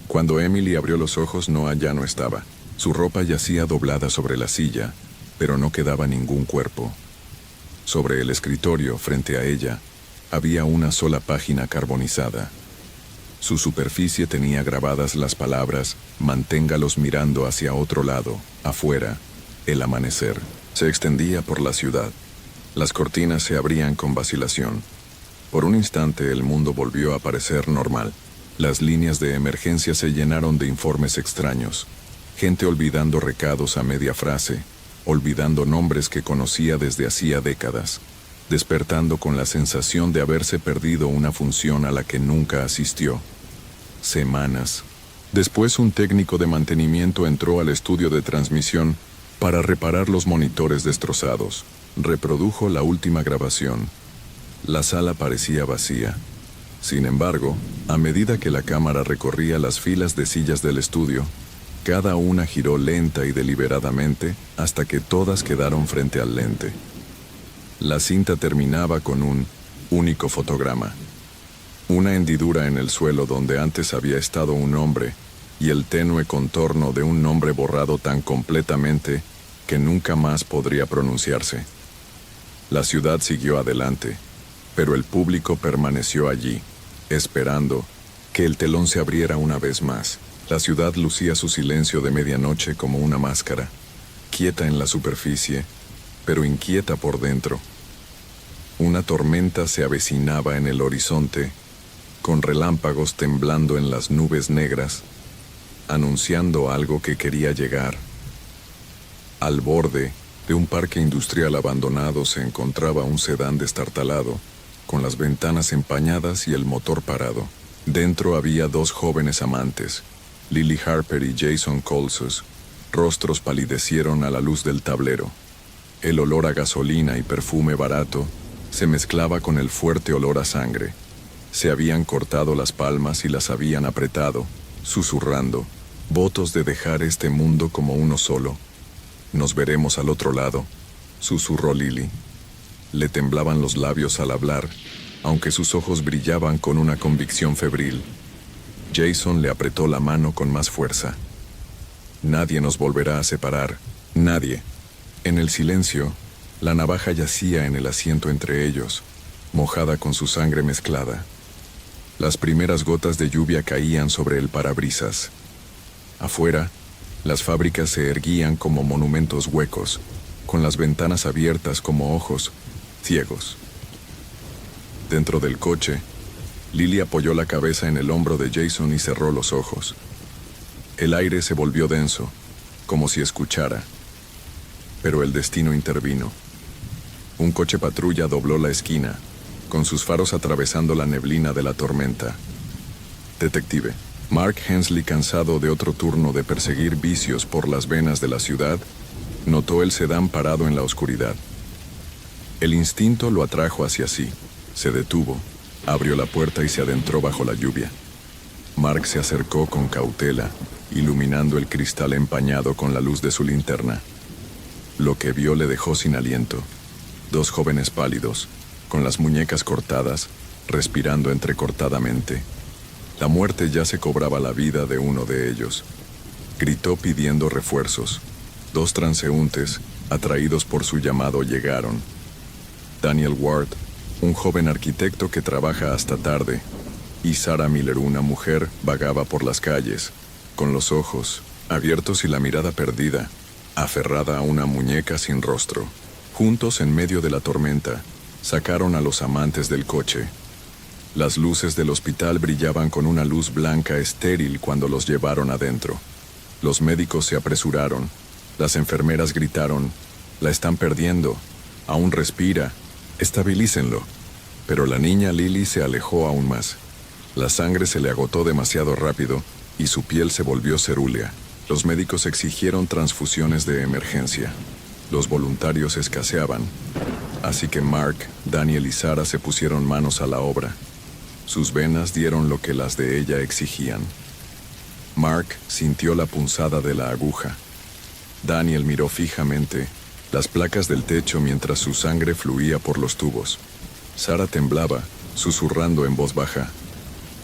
Cuando Emily abrió los ojos, Noah ya no estaba. Su ropa yacía doblada sobre la silla, pero no quedaba ningún cuerpo. Sobre el escritorio, frente a ella, había una sola página carbonizada. Su superficie tenía grabadas las palabras: «Manténgalos mirando hacia otro lado, afuera, el amanecer». Se extendía por la ciudad. Las cortinas se abrían con vacilación. Por un instante el mundo volvió a parecer normal. Las líneas de emergencia se llenaron de informes extraños. Gente olvidando recados a media frase, olvidando nombres que conocía desde hacía décadas, despertando con la sensación de haberse perdido una función a la que nunca asistió. Semanas. Después un técnico de mantenimiento entró al estudio de transmisión para reparar los monitores destrozados. Reprodujo la última grabación. La sala parecía vacía. Sin embargo, a medida que la cámara recorría las filas de sillas del estudio, cada una giró lenta y deliberadamente hasta que todas quedaron frente al lente. La cinta terminaba con un único fotograma. Una hendidura en el suelo donde antes había estado un hombre y el tenue contorno de un nombre borrado tan completamente que nunca más podría pronunciarse. La ciudad siguió adelante, pero el público permaneció allí, esperando que el telón se abriera una vez más. La ciudad lucía su silencio de medianoche como una máscara, quieta en la superficie, pero inquieta por dentro. Una tormenta se avecinaba en el horizonte, con relámpagos temblando en las nubes negras, anunciando algo que quería llegar. Al borde de un parque industrial abandonado se encontraba un sedán destartalado, con las ventanas empañadas y el motor parado. Dentro había dos jóvenes amantes, Lily Harper y Jason Colsus. Rostros palidecieron a la luz del tablero. El olor a gasolina y perfume barato se mezclaba con el fuerte olor a sangre. Se habían cortado las palmas y las habían apretado, susurrando, votos de dejar este mundo como uno solo. «Nos veremos al otro lado», susurró Lily. Le temblaban los labios al hablar, aunque sus ojos brillaban con una convicción febril. Jason le apretó la mano con más fuerza. «Nadie nos volverá a separar, nadie». En el silencio, la navaja yacía en el asiento entre ellos, mojada con su sangre mezclada. Las primeras gotas de lluvia caían sobre el parabrisas. Afuera, las fábricas se erguían como monumentos huecos, con las ventanas abiertas como ojos ciegos. Dentro del coche, Lily apoyó la cabeza en el hombro de Jason y cerró los ojos. El aire se volvió denso, como si escuchara. Pero el destino intervino. Un coche patrulla dobló la esquina, con sus faros atravesando la neblina de la tormenta. Detective Mark Hensley, cansado de otro turno de perseguir vicios por las venas de la ciudad, notó el sedán parado en la oscuridad. El instinto lo atrajo hacia sí. Se detuvo, abrió la puerta y se adentró bajo la lluvia. Mark se acercó con cautela, iluminando el cristal empañado con la luz de su linterna. Lo que vio le dejó sin aliento. Dos jóvenes pálidos, con las muñecas cortadas, respirando entrecortadamente. La muerte ya se cobraba la vida de uno de ellos. Gritó pidiendo refuerzos. 2 transeúntes, atraídos por su llamado, llegaron. Daniel Ward, un joven arquitecto que trabaja hasta tarde, y Sarah Miller, una mujer, vagaba por las calles, con los ojos abiertos y la mirada perdida, aferrada a una muñeca sin rostro. Juntos, en medio de la tormenta, sacaron a los amantes del coche. Las luces del hospital brillaban con una luz blanca estéril cuando los llevaron adentro. Los médicos se apresuraron. Las enfermeras gritaron: «La están perdiendo. Aún respira. Estabilícenlo». Pero la niña Lily se alejó aún más. La sangre se le agotó demasiado rápido y su piel se volvió cerúlea. Los médicos exigieron transfusiones de emergencia. Los voluntarios escaseaban. Así que Mark, Daniel y Sarah se pusieron manos a la obra. Sus venas dieron lo que las de ella exigían. Mark sintió la punzada de la aguja. Daniel miró fijamente las placas del techo mientras su sangre fluía por los tubos. Sarah temblaba, susurrando en voz baja: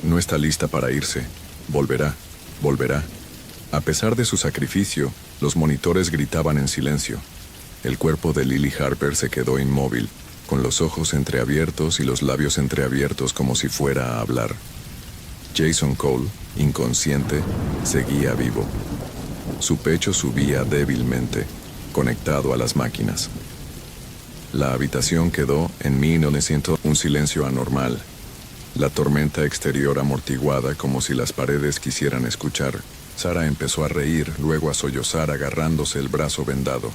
«No está lista para irse. Volverá, volverá». A pesar de su sacrificio, los monitores gritaban en silencio. El cuerpo de Lily Harper se quedó inmóvil, con los ojos entreabiertos y los labios entreabiertos como si fuera a hablar. Jason Cole, inconsciente, seguía vivo. Su pecho subía débilmente, conectado a las máquinas. La habitación quedó, en 1900, un silencio anormal. La tormenta exterior amortiguada, como si las paredes quisieran escuchar. Sarah empezó a reír, luego a sollozar agarrándose el brazo vendado.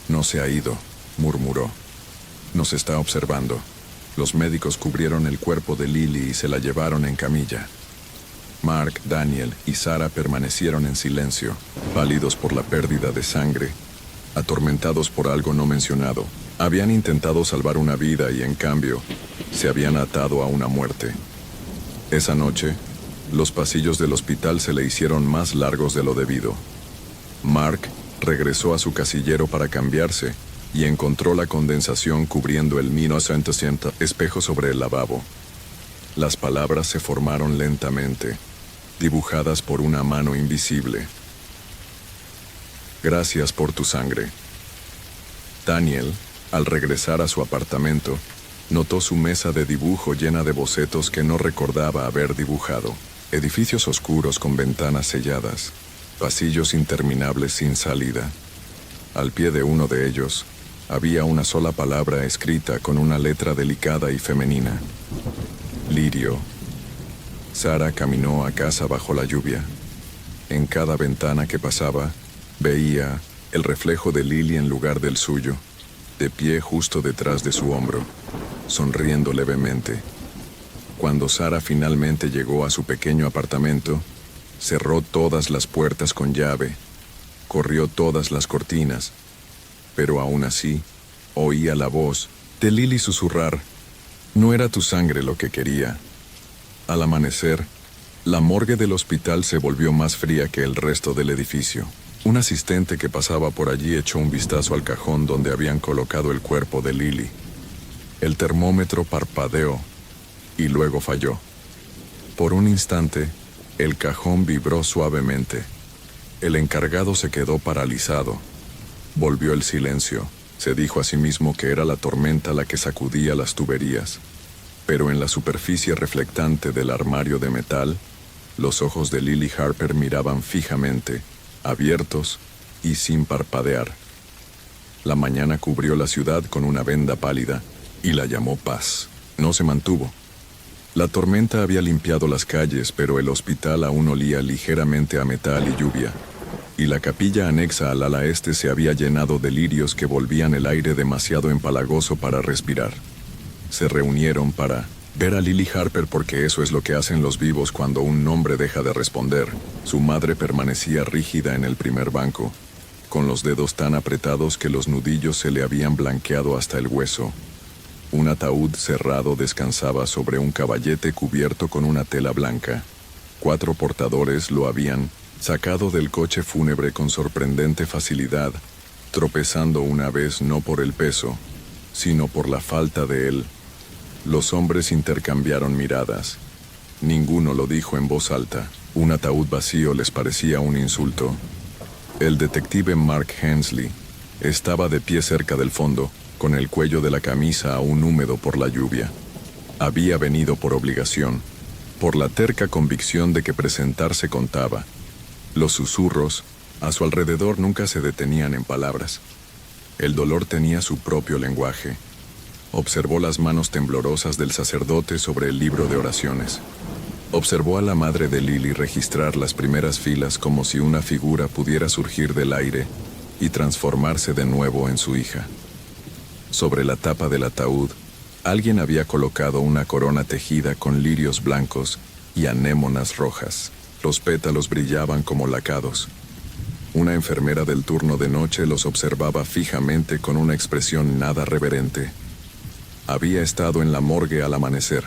«No se ha ido», murmuró. «Nos está observando». Los médicos cubrieron el cuerpo de Lily y se la llevaron en camilla. Mark, Daniel y Sarah permanecieron en silencio, pálidos por la pérdida de sangre, atormentados por algo no mencionado. Habían intentado salvar una vida y, en cambio, se habían atado a una muerte. Esa noche, los pasillos del hospital se le hicieron más largos de lo debido. Mark regresó a su casillero para cambiarse y encontró la condensación cubriendo el 1900 espejo sobre el lavabo. Las palabras se formaron lentamente, dibujadas por una mano invisible. «Gracias por tu sangre». Daniel, al regresar a su apartamento, notó su mesa de dibujo llena de bocetos que no recordaba haber dibujado. Edificios oscuros con ventanas selladas, pasillos interminables sin salida. Al pie de uno de ellos, había una sola palabra escrita con una letra delicada y femenina: Lirio. Sarah caminó a casa bajo la lluvia. En cada ventana que pasaba, veía el reflejo de Lily en lugar del suyo, de pie justo detrás de su hombro, sonriendo levemente. Cuando Sarah finalmente llegó a su pequeño apartamento, cerró todas las puertas con llave, corrió todas las cortinas, pero aún así, oía la voz de Lily susurrar: «No era tu sangre lo que quería». Al amanecer, la morgue del hospital se volvió más fría que el resto del edificio. Un asistente que pasaba por allí echó un vistazo al cajón donde habían colocado el cuerpo de Lily. El termómetro parpadeó y luego falló. Por un instante, el cajón vibró suavemente. El encargado se quedó paralizado. Volvió el silencio. Se dijo a sí mismo que era la tormenta la que sacudía las tuberías. Pero en la superficie reflectante del armario de metal, los ojos de Lily Harper miraban fijamente, abiertos y sin parpadear. La mañana cubrió la ciudad con una venda pálida y la llamó paz. No se mantuvo. La tormenta había limpiado las calles, pero el hospital aún olía ligeramente a metal y lluvia, y la capilla anexa al ala este se había llenado de lirios que volvían el aire demasiado empalagoso para respirar. Se reunieron para ver a Lily Harper porque eso es lo que hacen los vivos cuando un nombre deja de responder. Su madre permanecía rígida en el primer banco, con los dedos tan apretados que los nudillos se le habían blanqueado hasta el hueso. Un ataúd cerrado descansaba sobre un caballete cubierto con una tela blanca. 4 portadores lo habían sacado del coche fúnebre con sorprendente facilidad, tropezando una vez no por el peso, sino por la falta de él. Los hombres intercambiaron miradas. Ninguno lo dijo en voz alta. Un ataúd vacío les parecía un insulto. El detective Mark Hensley estaba de pie cerca del fondo, con el cuello de la camisa aún húmedo por la lluvia. Había venido por obligación, por la terca convicción de que presentarse contaba. Los susurros a su alrededor nunca se detenían en palabras. El dolor tenía su propio lenguaje. Observó las manos temblorosas del sacerdote sobre el libro de oraciones. Observó a la madre de Lily registrar las primeras filas como si una figura pudiera surgir del aire y transformarse de nuevo en su hija. Sobre la tapa del ataúd, alguien había colocado una corona tejida con lirios blancos y anémonas rojas. Los pétalos brillaban como lacados. Una enfermera del turno de noche los observaba fijamente con una expresión nada reverente. Había estado en la morgue al amanecer.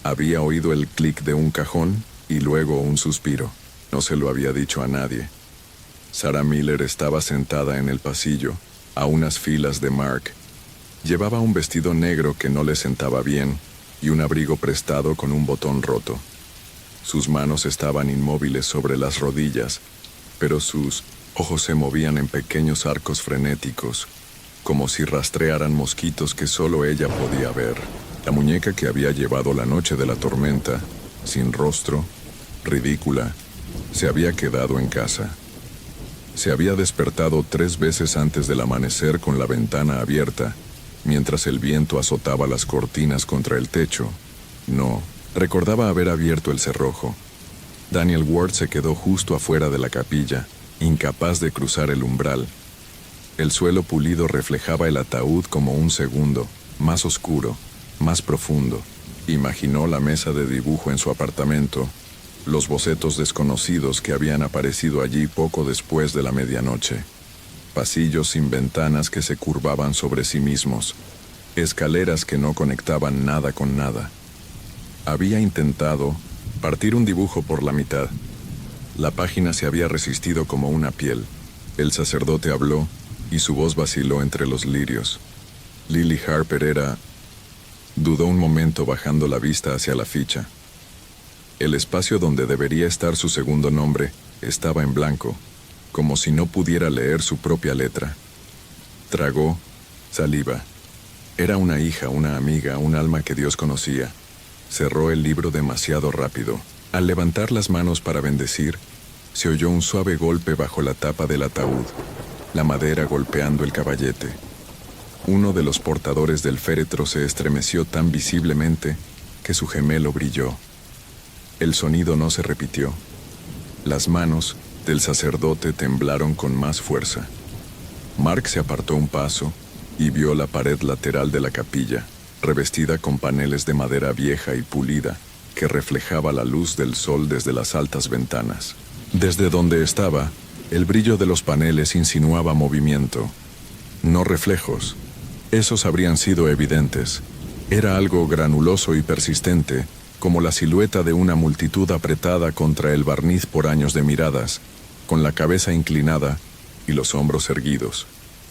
Había oído el clic de un cajón y luego un suspiro. No se lo había dicho a nadie. Sarah Miller estaba sentada en el pasillo, a unas filas de Mark. Llevaba un vestido negro que no le sentaba bien y un abrigo prestado con un botón roto. Sus manos estaban inmóviles sobre las rodillas, pero sus ojos se movían en pequeños arcos frenéticos, como si rastrearan mosquitos que solo ella podía ver. La muñeca que había llevado la noche de la tormenta, sin rostro, ridícula, se había quedado en casa. Se había despertado 3 veces antes del amanecer con la ventana abierta, mientras el viento azotaba las cortinas contra el techo. No, recordaba haber abierto el cerrojo. Daniel Ward se quedó justo afuera de la capilla, incapaz de cruzar el umbral. El suelo pulido reflejaba el ataúd como un segundo, más oscuro, más profundo. Imaginó la mesa de dibujo en su apartamento, los bocetos desconocidos que habían aparecido allí poco después de la medianoche. Pasillos sin ventanas que se curvaban sobre sí mismos, escaleras que no conectaban nada con nada. Había intentado partir un dibujo por la mitad. La página se había resistido como una piel. El sacerdote habló y su voz vaciló entre los lirios. Lily Harper era... Dudó un momento bajando la vista hacia la ficha. El espacio donde debería estar su segundo nombre estaba en blanco, como si no pudiera leer su propia letra. Tragó saliva. Era una hija, una amiga, un alma que Dios conocía. Cerró el libro demasiado rápido. Al levantar las manos para bendecir, se oyó un suave golpe bajo la tapa del ataúd, la madera golpeando el caballete. Uno de los portadores del féretro se estremeció tan visiblemente que su gemelo brilló. El sonido no se repitió. Las manos del sacerdote temblaron con más fuerza. Mark se apartó un paso y vio la pared lateral de la capilla, revestida con paneles de madera vieja y pulida, que reflejaba la luz del sol desde las altas ventanas. Desde donde estaba, el brillo de los paneles insinuaba movimiento, no reflejos. Esos habrían sido evidentes. Era algo granuloso y persistente, como la silueta de una multitud apretada contra el barniz por años de miradas, con la cabeza inclinada y los hombros erguidos.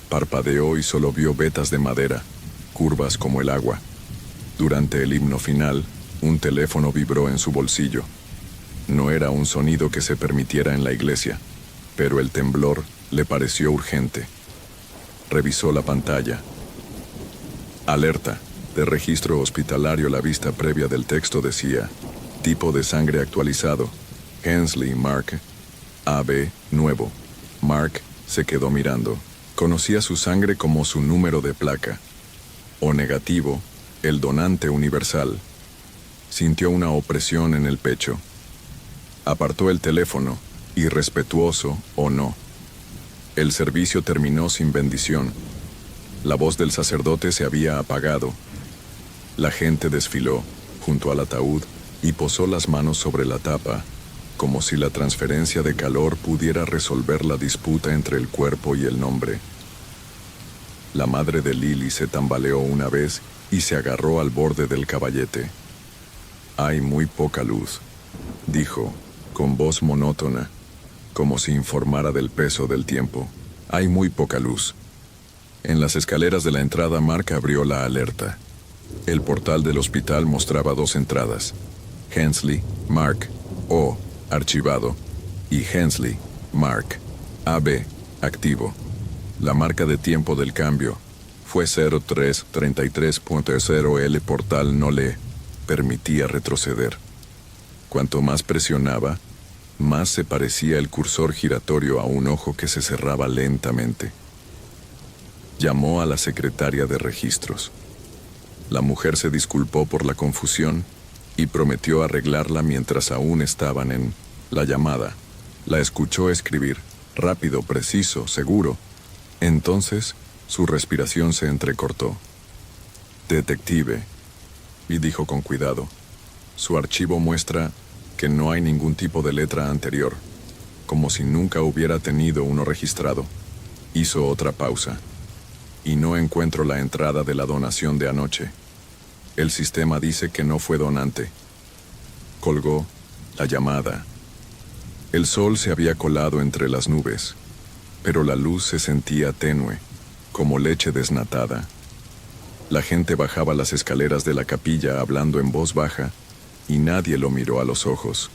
Parpadeó y solo vio vetas de madera, curvas como el agua. Durante el himno final, un teléfono vibró en su bolsillo. No era un sonido que se permitiera en la iglesia, pero el temblor le pareció urgente. Revisó la pantalla. Alerta. De registro hospitalario. La vista previa del texto decía: tipo de sangre actualizado. Hensley, Mark. AB, nuevo. Mark se quedó mirando. Conocía su sangre como su número de placa. O negativo, el donante universal. Sintió una opresión en el pecho. Apartó el teléfono, irrespetuoso o no. El servicio terminó sin bendición. La voz del sacerdote se había apagado. La gente desfiló junto al ataúd y posó las manos sobre la tapa, como si la transferencia de calor pudiera resolver la disputa entre el cuerpo y el nombre. La madre de Lily se tambaleó una vez y se agarró al borde del caballete. «Hay muy poca luz», dijo, con voz monótona, como si informara del peso del tiempo. «Hay muy poca luz». En las escaleras de la entrada, Mark abrió la alerta. El portal del hospital mostraba dos entradas: Hensley, Mark, O, archivado, y Hensley, Mark, AB, activo. La marca de tiempo del cambio fue 0333.0. El portal no le permitía retroceder. Cuanto más presionaba, más se parecía el cursor giratorio a un ojo que se cerraba lentamente. Llamó a la secretaria de registros. La mujer se disculpó por la confusión y prometió arreglarla mientras aún estaban en la llamada. La escuchó escribir, rápido, preciso, seguro. Entonces, su respiración se entrecortó. Detective, y dijo con cuidado. Su archivo muestra que no hay ningún tipo de letra anterior, como si nunca hubiera tenido uno registrado. Hizo otra pausa. Y no encuentro la entrada de la donación de anoche. El sistema dice que no fue donante. Colgó la llamada. El sol se había colado entre las nubes, pero la luz se sentía tenue, como leche desnatada. La gente bajaba las escaleras de la capilla hablando en voz baja, y nadie lo miró a los ojos,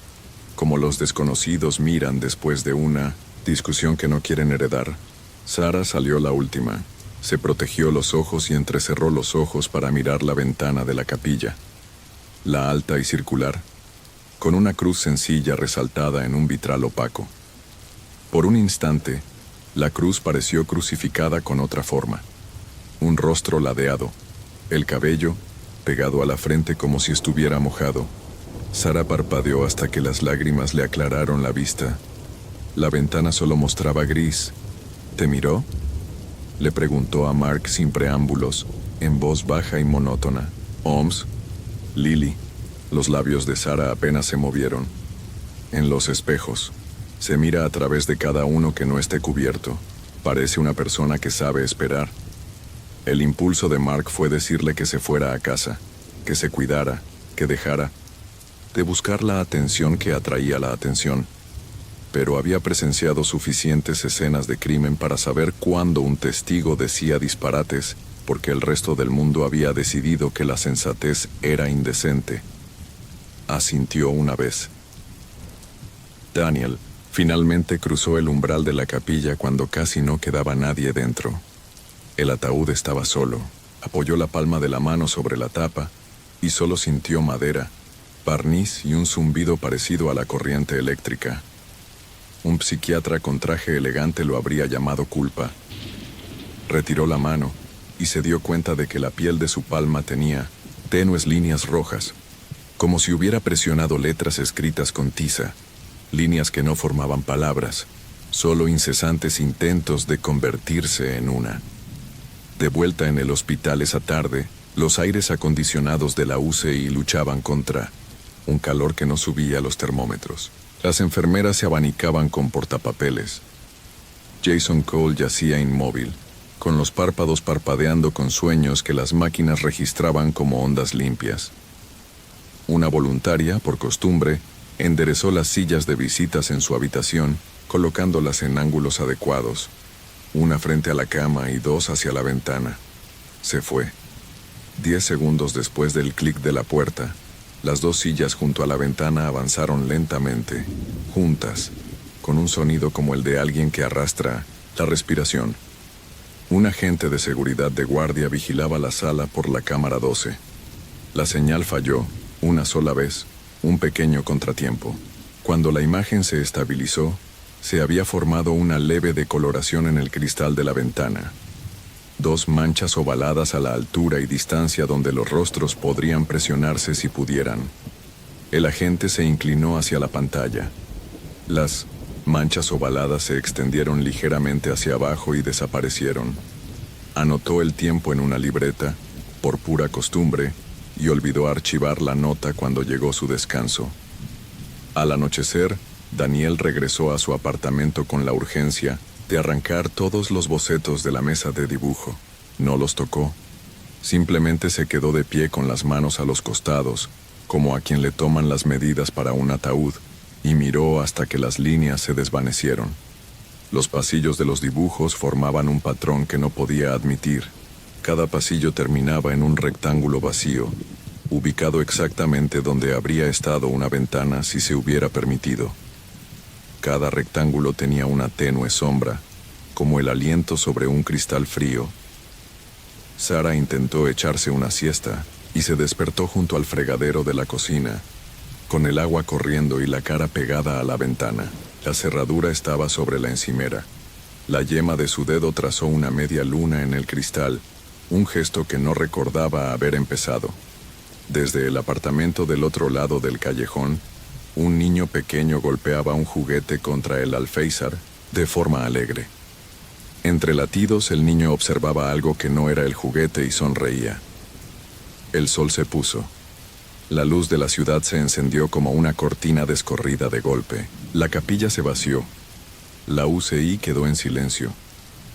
como los desconocidos miran después de una discusión que no quieren heredar. Sara salió la última. Se protegió los ojos y entrecerró los ojos para mirar la ventana de la capilla. La alta y circular, con una cruz sencilla resaltada en un vitral opaco. Por un instante, la cruz pareció crucificada con otra forma. Un rostro ladeado, el cabello pegado a la frente como si estuviera mojado. Sara parpadeó hasta que las lágrimas le aclararon la vista. La ventana solo mostraba gris. ¿Te miró?, le preguntó a Mark sin preámbulos, en voz baja y monótona. Holmes, Lily. Los labios de Sara apenas se movieron. En los espejos. Se mira a través de cada uno que no esté cubierto. Parece una persona que sabe esperar. El impulso de Mark fue decirle que se fuera a casa, que se cuidara, que dejara de buscar la atención que atraía la atención. Pero había presenciado suficientes escenas de crimen para saber cuándo un testigo decía disparates, porque el resto del mundo había decidido que la sensatez era indecente. Asintió una vez. Daniel finalmente cruzó el umbral de la capilla cuando casi no quedaba nadie dentro. El ataúd estaba solo. Apoyó la palma de la mano sobre la tapa y solo sintió madera, barniz y un zumbido parecido a la corriente eléctrica. Un psiquiatra con traje elegante lo habría llamado culpa. Retiró la mano y se dio cuenta de que la piel de su palma tenía tenues líneas rojas, como si hubiera presionado letras escritas con tiza, líneas que no formaban palabras, solo incesantes intentos de convertirse en una. De vuelta en el hospital esa tarde, los aires acondicionados de la UCI luchaban contra un calor que no subía a los termómetros. Las enfermeras se abanicaban con portapapeles. Jason Cole yacía inmóvil, con los párpados parpadeando con sueños que las máquinas registraban como ondas limpias. Una voluntaria, por costumbre, enderezó las sillas de visitas en su habitación, colocándolas en ángulos adecuados, una frente a la cama y dos hacia la ventana. Se fue. 10 segundos después del clic de la puerta, las dos sillas junto a la ventana avanzaron lentamente, juntas, con un sonido como el de alguien que arrastra la respiración. Un agente de seguridad de guardia vigilaba la sala por la cámara 12. La señal falló, una sola vez, un pequeño contratiempo. Cuando la imagen se estabilizó, se había formado una leve decoloración en el cristal de la ventana. 2 manchas ovaladas a la altura y distancia donde los rostros podrían presionarse si pudieran. El agente se inclinó hacia la pantalla. Las manchas ovaladas se extendieron ligeramente hacia abajo y desaparecieron. Anotó el tiempo en una libreta, por pura costumbre, y olvidó archivar la nota cuando llegó su descanso. Al anochecer, Daniel regresó a su apartamento con la urgencia de arrancar todos los bocetos de la mesa de dibujo. No los tocó. Simplemente se quedó de pie con las manos a los costados, como a quien le toman las medidas para un ataúd, y miró hasta que las líneas se desvanecieron. Los pasillos de los dibujos formaban un patrón que no podía admitir. Cada pasillo terminaba en un rectángulo vacío, ubicado exactamente donde habría estado una ventana si se hubiera permitido. Cada rectángulo tenía una tenue sombra, como el aliento sobre un cristal frío. Sara intentó echarse una siesta y se despertó junto al fregadero de la cocina, con el agua corriendo y la cara pegada a la ventana. La cerradura estaba sobre la encimera. La yema de su dedo trazó una media luna en el cristal, un gesto que no recordaba haber empezado. Desde el apartamento del otro lado del callejón, un niño pequeño golpeaba un juguete contra el alféizar de forma alegre. Entre latidos, el niño observaba algo que no era el juguete y sonreía. El sol se puso. La luz de la ciudad se encendió como una cortina descorrida de golpe. La capilla se vació. La UCI quedó en silencio.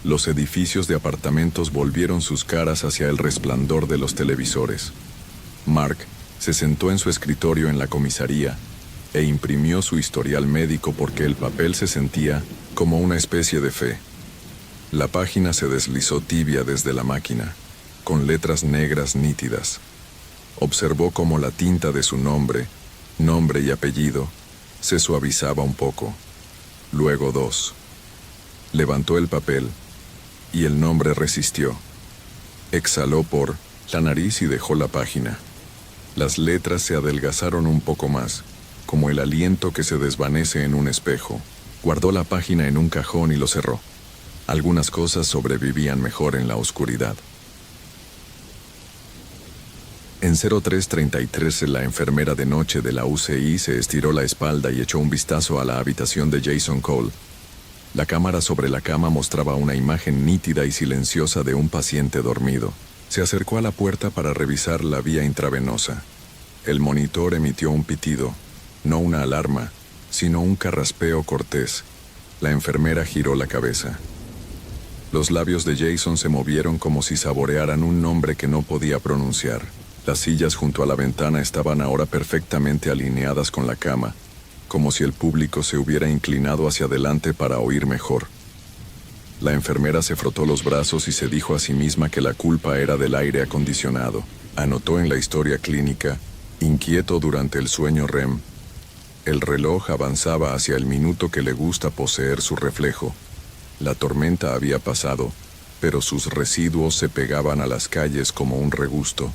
Los edificios de apartamentos volvieron sus caras hacia el resplandor de los televisores. Mark se sentó en su escritorio en la comisaría e imprimió su historial médico porque el papel se sentía como una especie de fe. La página se deslizó tibia desde la máquina, con letras negras nítidas. Observó cómo la tinta de su nombre y apellido, se suavizaba un poco. Luego 2. Levantó el papel, y el nombre resistió. Exhaló por la nariz y dejó la página. Las letras se adelgazaron un poco más, como el aliento que se desvanece en un espejo. Guardó la página en un cajón y lo cerró. Algunas cosas sobrevivían mejor en la oscuridad. En 0333 la enfermera de noche de la UCI se estiró la espalda y echó un vistazo a la habitación de Jason Cole. La cámara sobre la cama mostraba una imagen nítida y silenciosa de un paciente dormido. Se acercó a la puerta para revisar la vía intravenosa. El monitor emitió un pitido, no una alarma, sino un carraspeo cortés. La enfermera giró la cabeza. Los labios de Jason se movieron como si saborearan un nombre que no podía pronunciar. Las sillas junto a la ventana estaban ahora perfectamente alineadas con la cama, como si el público se hubiera inclinado hacia adelante para oír mejor. La enfermera se frotó los brazos y se dijo a sí misma que la culpa era del aire acondicionado. Anotó en la historia clínica, inquieto durante el sueño REM. El reloj avanzaba hacia el minuto que le gusta poseer su reflejo. La tormenta había pasado, pero sus residuos se pegaban a las calles como un regusto.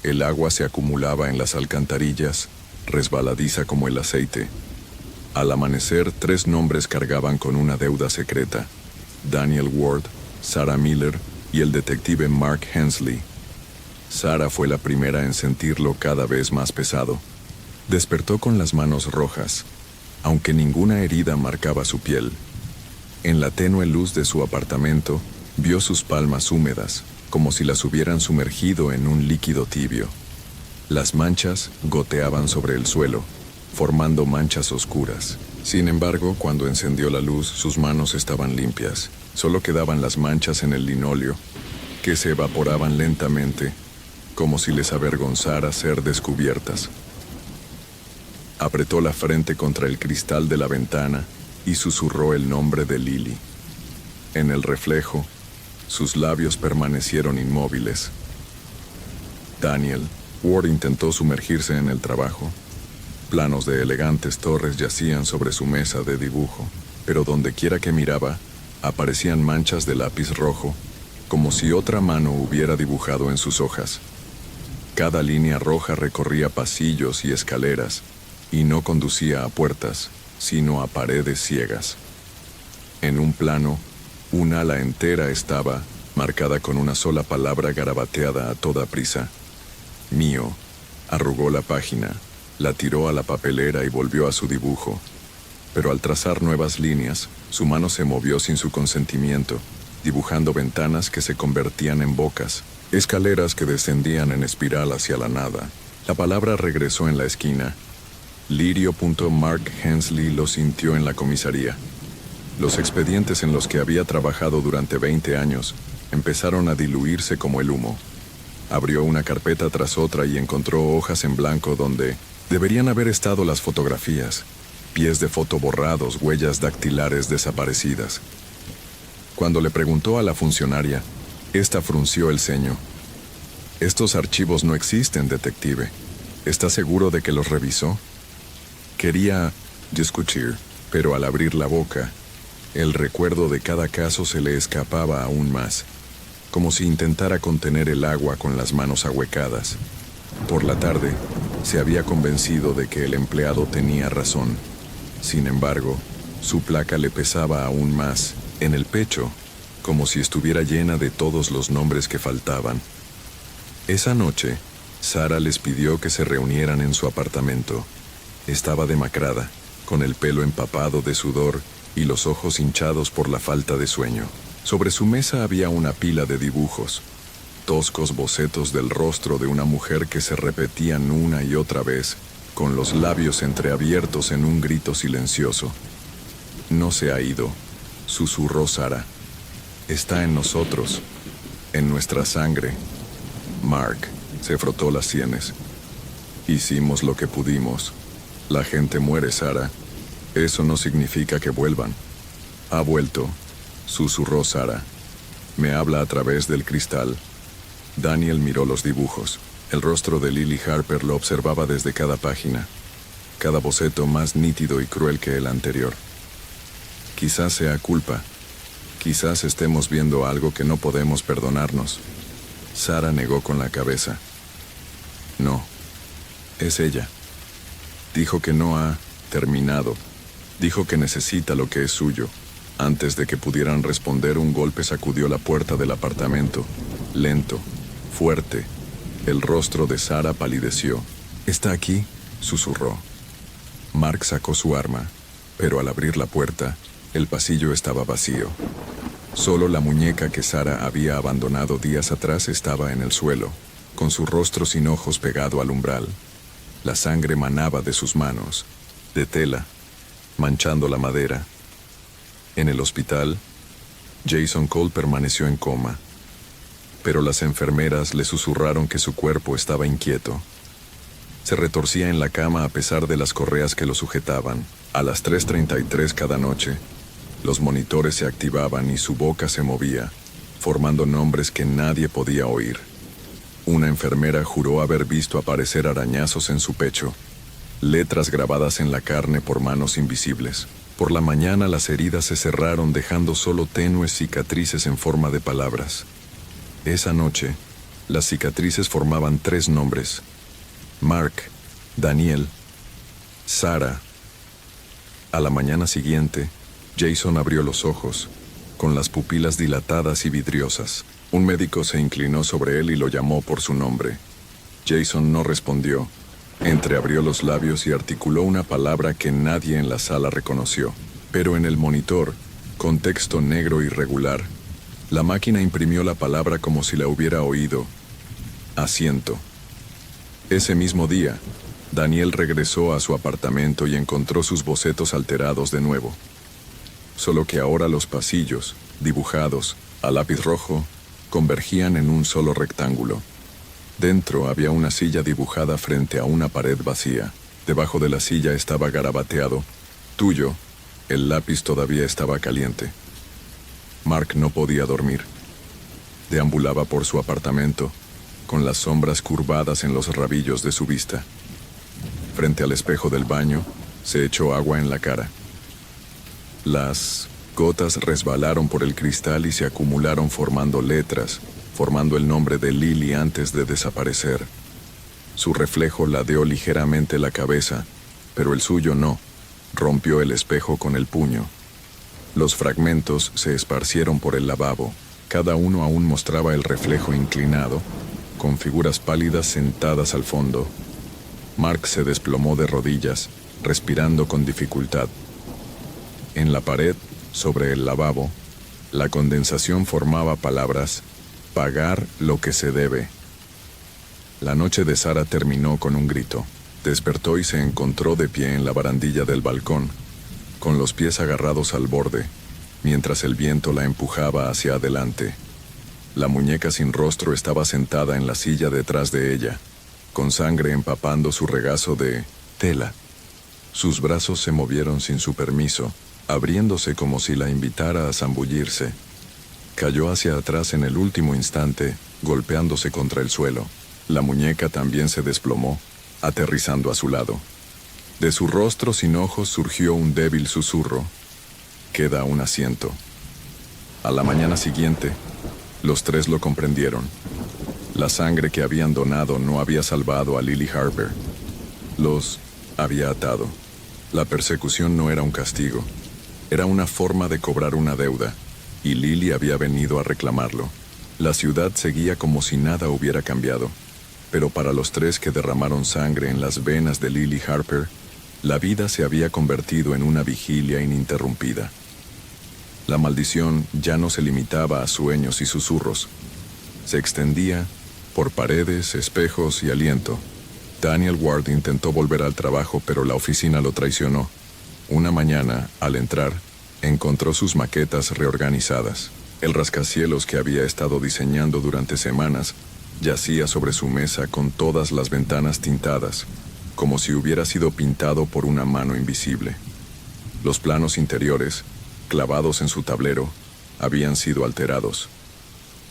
El agua se acumulaba en las alcantarillas, resbaladiza como el aceite. Al amanecer, 3 nombres cargaban con una deuda secreta: Daniel Ward, Sarah Miller y el detective Mark Hensley. Sarah fue la primera en sentirlo cada vez más pesado. Despertó con las manos rojas, aunque ninguna herida marcaba su piel. En la tenue luz de su apartamento, vio sus palmas húmedas, como si las hubieran sumergido en un líquido tibio. Las manchas goteaban sobre el suelo, formando manchas oscuras. Sin embargo, cuando encendió la luz, sus manos estaban limpias. Solo quedaban las manchas en el linóleo, que se evaporaban lentamente, como si les avergonzara ser descubiertas. Apretó la frente contra el cristal de la ventana y susurró el nombre de Lily. En el reflejo, sus labios permanecieron inmóviles. Daniel. Ward intentó sumergirse en el trabajo. Planos de elegantes torres yacían sobre su mesa de dibujo, pero dondequiera que miraba, aparecían manchas de lápiz rojo, como si otra mano hubiera dibujado en sus hojas. Cada línea roja recorría pasillos y escaleras, y no conducía a puertas, sino a paredes ciegas. En un plano, un ala entera estaba marcada con una sola palabra garabateada a toda prisa. Mío. Arrugó la página, la tiró a la papelera y volvió a su dibujo. Pero al trazar nuevas líneas, su mano se movió sin su consentimiento, dibujando ventanas que se convertían en bocas, escaleras que descendían en espiral hacia la nada. La palabra regresó en la esquina. Lirio. Mark Hensley lo sintió en la comisaría. Los expedientes en los que había trabajado durante 20 años empezaron a diluirse como el humo. Abrió una carpeta tras otra y encontró hojas en blanco donde deberían haber estado las fotografías, pies de foto borrados, huellas dactilares desaparecidas. Cuando le preguntó a la funcionaria, Esta frunció el ceño. Estos archivos no existen, detective. ¿Está seguro de que los revisó? Quería discutir, pero al abrir la boca, el recuerdo de cada caso se le escapaba aún más, como si intentara contener el agua con las manos ahuecadas. Por la tarde, se había convencido de que el empleado tenía razón. Sin embargo, su placa le pesaba aún más, en el pecho, como si estuviera llena de todos los nombres que faltaban. Esa noche, Sara les pidió que se reunieran en su apartamento. Estaba demacrada, con el pelo empapado de sudor y los ojos hinchados por la falta de sueño. Sobre su mesa había una pila de dibujos, toscos bocetos del rostro de una mujer que se repetían una y otra vez, con los labios entreabiertos en un grito silencioso. «No se ha ido», susurró Sara. «Está en nosotros, en nuestra sangre». Mark se frotó las sienes. «Hicimos lo que pudimos. La gente muere, Sara. Eso no significa que vuelvan». «Ha vuelto», susurró Sara. «Me habla a través del cristal». Daniel miró los dibujos. El rostro de Lily Harper lo observaba desde cada página, cada boceto más nítido y cruel que el anterior. «Quizás sea culpa. Quizás estemos viendo algo que no podemos perdonarnos». Sara negó con la cabeza. «No, es ella. Dijo que no ha terminado. Dijo que necesita lo que es suyo». Antes de que pudieran responder, un golpe sacudió la puerta del apartamento. Lento, fuerte. El rostro de Sara palideció. «¿Está aquí?», susurró. Mark sacó su arma, pero al abrir la puerta, el pasillo estaba vacío. Solo la muñeca que Sara había abandonado días atrás estaba en el suelo, con su rostro sin ojos pegado al umbral. La sangre manaba de sus manos, de tela, manchando la madera. En el hospital, Jason Cole permaneció en coma, pero las enfermeras le susurraron que su cuerpo estaba inquieto. Se retorcía en la cama a pesar de las correas que lo sujetaban. A las 3:33 cada noche, los monitores se activaban y su boca se movía, formando nombres que nadie podía oír. Una enfermera juró haber visto aparecer arañazos en su pecho, letras grabadas en la carne por manos invisibles. Por la mañana las heridas se cerraron dejando solo tenues cicatrices en forma de palabras. Esa noche, las cicatrices formaban 3 nombres: Mark, Daniel, Sara. A la mañana siguiente, Jason abrió los ojos, con las pupilas dilatadas y vidriosas. Un médico se inclinó sobre él y lo llamó por su nombre. Jason no respondió. Entreabrió los labios y articuló una palabra que nadie en la sala reconoció. Pero en el monitor, con texto negro irregular, la máquina imprimió la palabra como si la hubiera oído: asiento. Ese mismo día, Daniel regresó a su apartamento y encontró sus bocetos alterados de nuevo. Solo que ahora los pasillos, dibujados a lápiz rojo, convergían en un solo rectángulo. Dentro había una silla dibujada frente a una pared vacía. Debajo de la silla estaba garabateado: tuyo. El lápiz todavía estaba caliente. Mark no podía dormir. Deambulaba por su apartamento, con las sombras curvadas en los rabillos de su vista. Frente al espejo del baño, se echó agua en la cara. Las gotas resbalaron por el cristal y se acumularon formando letras, formando el nombre de Lily antes de desaparecer. Su reflejo ladeó ligeramente la cabeza, pero el suyo no. Rompió el espejo con el puño. Los fragmentos se esparcieron por el lavabo. Cada uno aún mostraba el reflejo inclinado, con figuras pálidas sentadas al fondo. Mark se desplomó de rodillas, respirando con dificultad. En la pared, sobre el lavabo, la condensación formaba palabras: pagar lo que se debe. La noche de Sara terminó con un grito. Despertó y se encontró de pie en la barandilla del balcón, con los pies agarrados al borde, mientras el viento la empujaba hacia adelante. La muñeca sin rostro estaba sentada en la silla detrás de ella, con sangre empapando su regazo de tela. Sus brazos se movieron sin su permiso, abriéndose como si la invitara a zambullirse. Cayó hacia atrás en el último instante, golpeándose contra el suelo. La muñeca también se desplomó, aterrizando a su lado. De su rostro sin ojos surgió un débil susurro. Queda un asiento. A la mañana siguiente, los tres lo comprendieron. La sangre que habían donado no había salvado a Lily Harper. Los había atado. La persecución no era un castigo. Era una forma de cobrar una deuda, y Lily había venido a reclamarlo. La ciudad seguía como si nada hubiera cambiado, pero para los tres que derramaron sangre en las venas de Lily Harper, la vida se había convertido en una vigilia ininterrumpida. La maldición ya no se limitaba a sueños y susurros. Se extendía por paredes, espejos y aliento. Daniel Ward intentó volver al trabajo, pero la oficina lo traicionó. Una mañana, al entrar, encontró sus maquetas reorganizadas. El rascacielos que había estado diseñando durante semanas yacía sobre su mesa con todas las ventanas tintadas, como si hubiera sido pintado por una mano invisible. Los planos interiores, clavados en su tablero, habían sido alterados.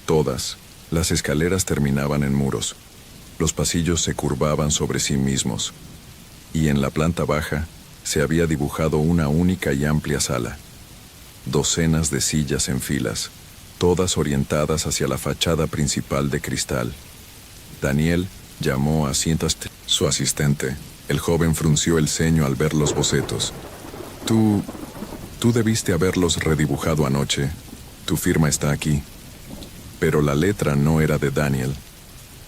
Todas las escaleras terminaban en muros. Los pasillos se curvaban sobre sí mismos. Y en la planta baja se había dibujado una única y amplia sala. Docenas de sillas en filas, todas orientadas hacia la fachada principal de cristal. Daniel llamó a su asistente. El joven frunció el ceño al ver los bocetos. Tú debiste haberlos redibujado anoche. Tu firma está aquí. Pero la letra no era de Daniel.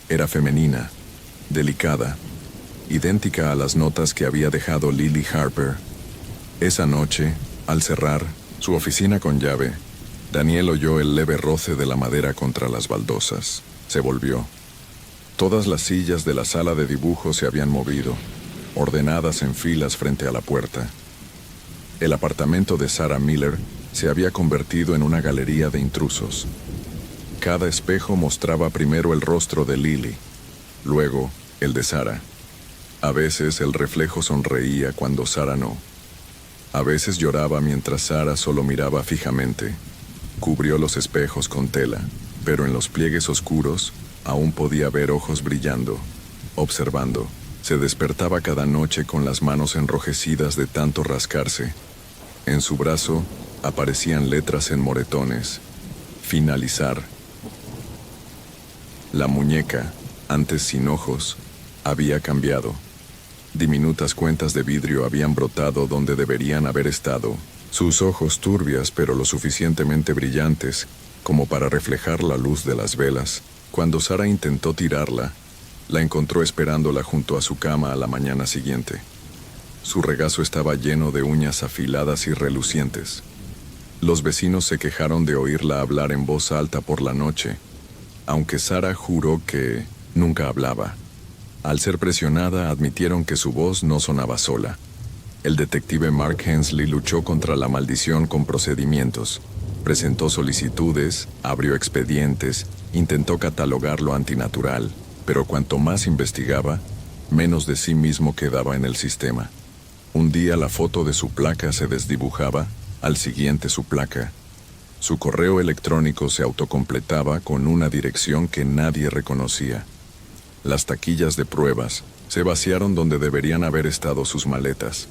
Era femenina, delicada, idéntica a las notas que había dejado Lily Harper. Esa noche, al cerrar su oficina con llave, Daniel oyó el leve roce de la madera contra las baldosas. Se volvió. Todas las sillas de la sala de dibujo se habían movido, ordenadas en filas frente a la puerta. El apartamento de Sarah Miller se había convertido en una galería de intrusos. Cada espejo mostraba primero el rostro de Lily, luego el de Sarah. A veces el reflejo sonreía cuando Sarah no. A veces lloraba mientras Sarah solo miraba fijamente. Cubrió los espejos con tela, pero en los pliegues oscuros aún podía ver ojos brillando, observando. Se despertaba cada noche con las manos enrojecidas de tanto rascarse. En su brazo aparecían letras en moretones. Finalizar. La muñeca, antes sin ojos, había cambiado. Diminutas cuentas de vidrio habían brotado donde deberían haber estado. Sus ojos turbias pero lo suficientemente brillantes como para reflejar la luz de las velas. Cuando Sarah intentó tirarla, la encontró esperándola junto a su cama a la mañana siguiente. Su regazo estaba lleno de uñas afiladas y relucientes. Los vecinos se quejaron de oírla hablar en voz alta por la noche, aunque Sarah juró que nunca hablaba. Al ser presionada, admitieron que su voz no sonaba sola. El detective Mark Hensley luchó contra la maldición con procedimientos. Presentó solicitudes, abrió expedientes, intentó catalogar lo antinatural, pero cuanto más investigaba, menos de sí mismo quedaba en el sistema. Un día la foto de su placa se desdibujaba, al siguiente su placa. Su correo electrónico se autocompletaba con una dirección que nadie reconocía. Las taquillas de pruebas se vaciaron donde deberían haber estado sus maletas.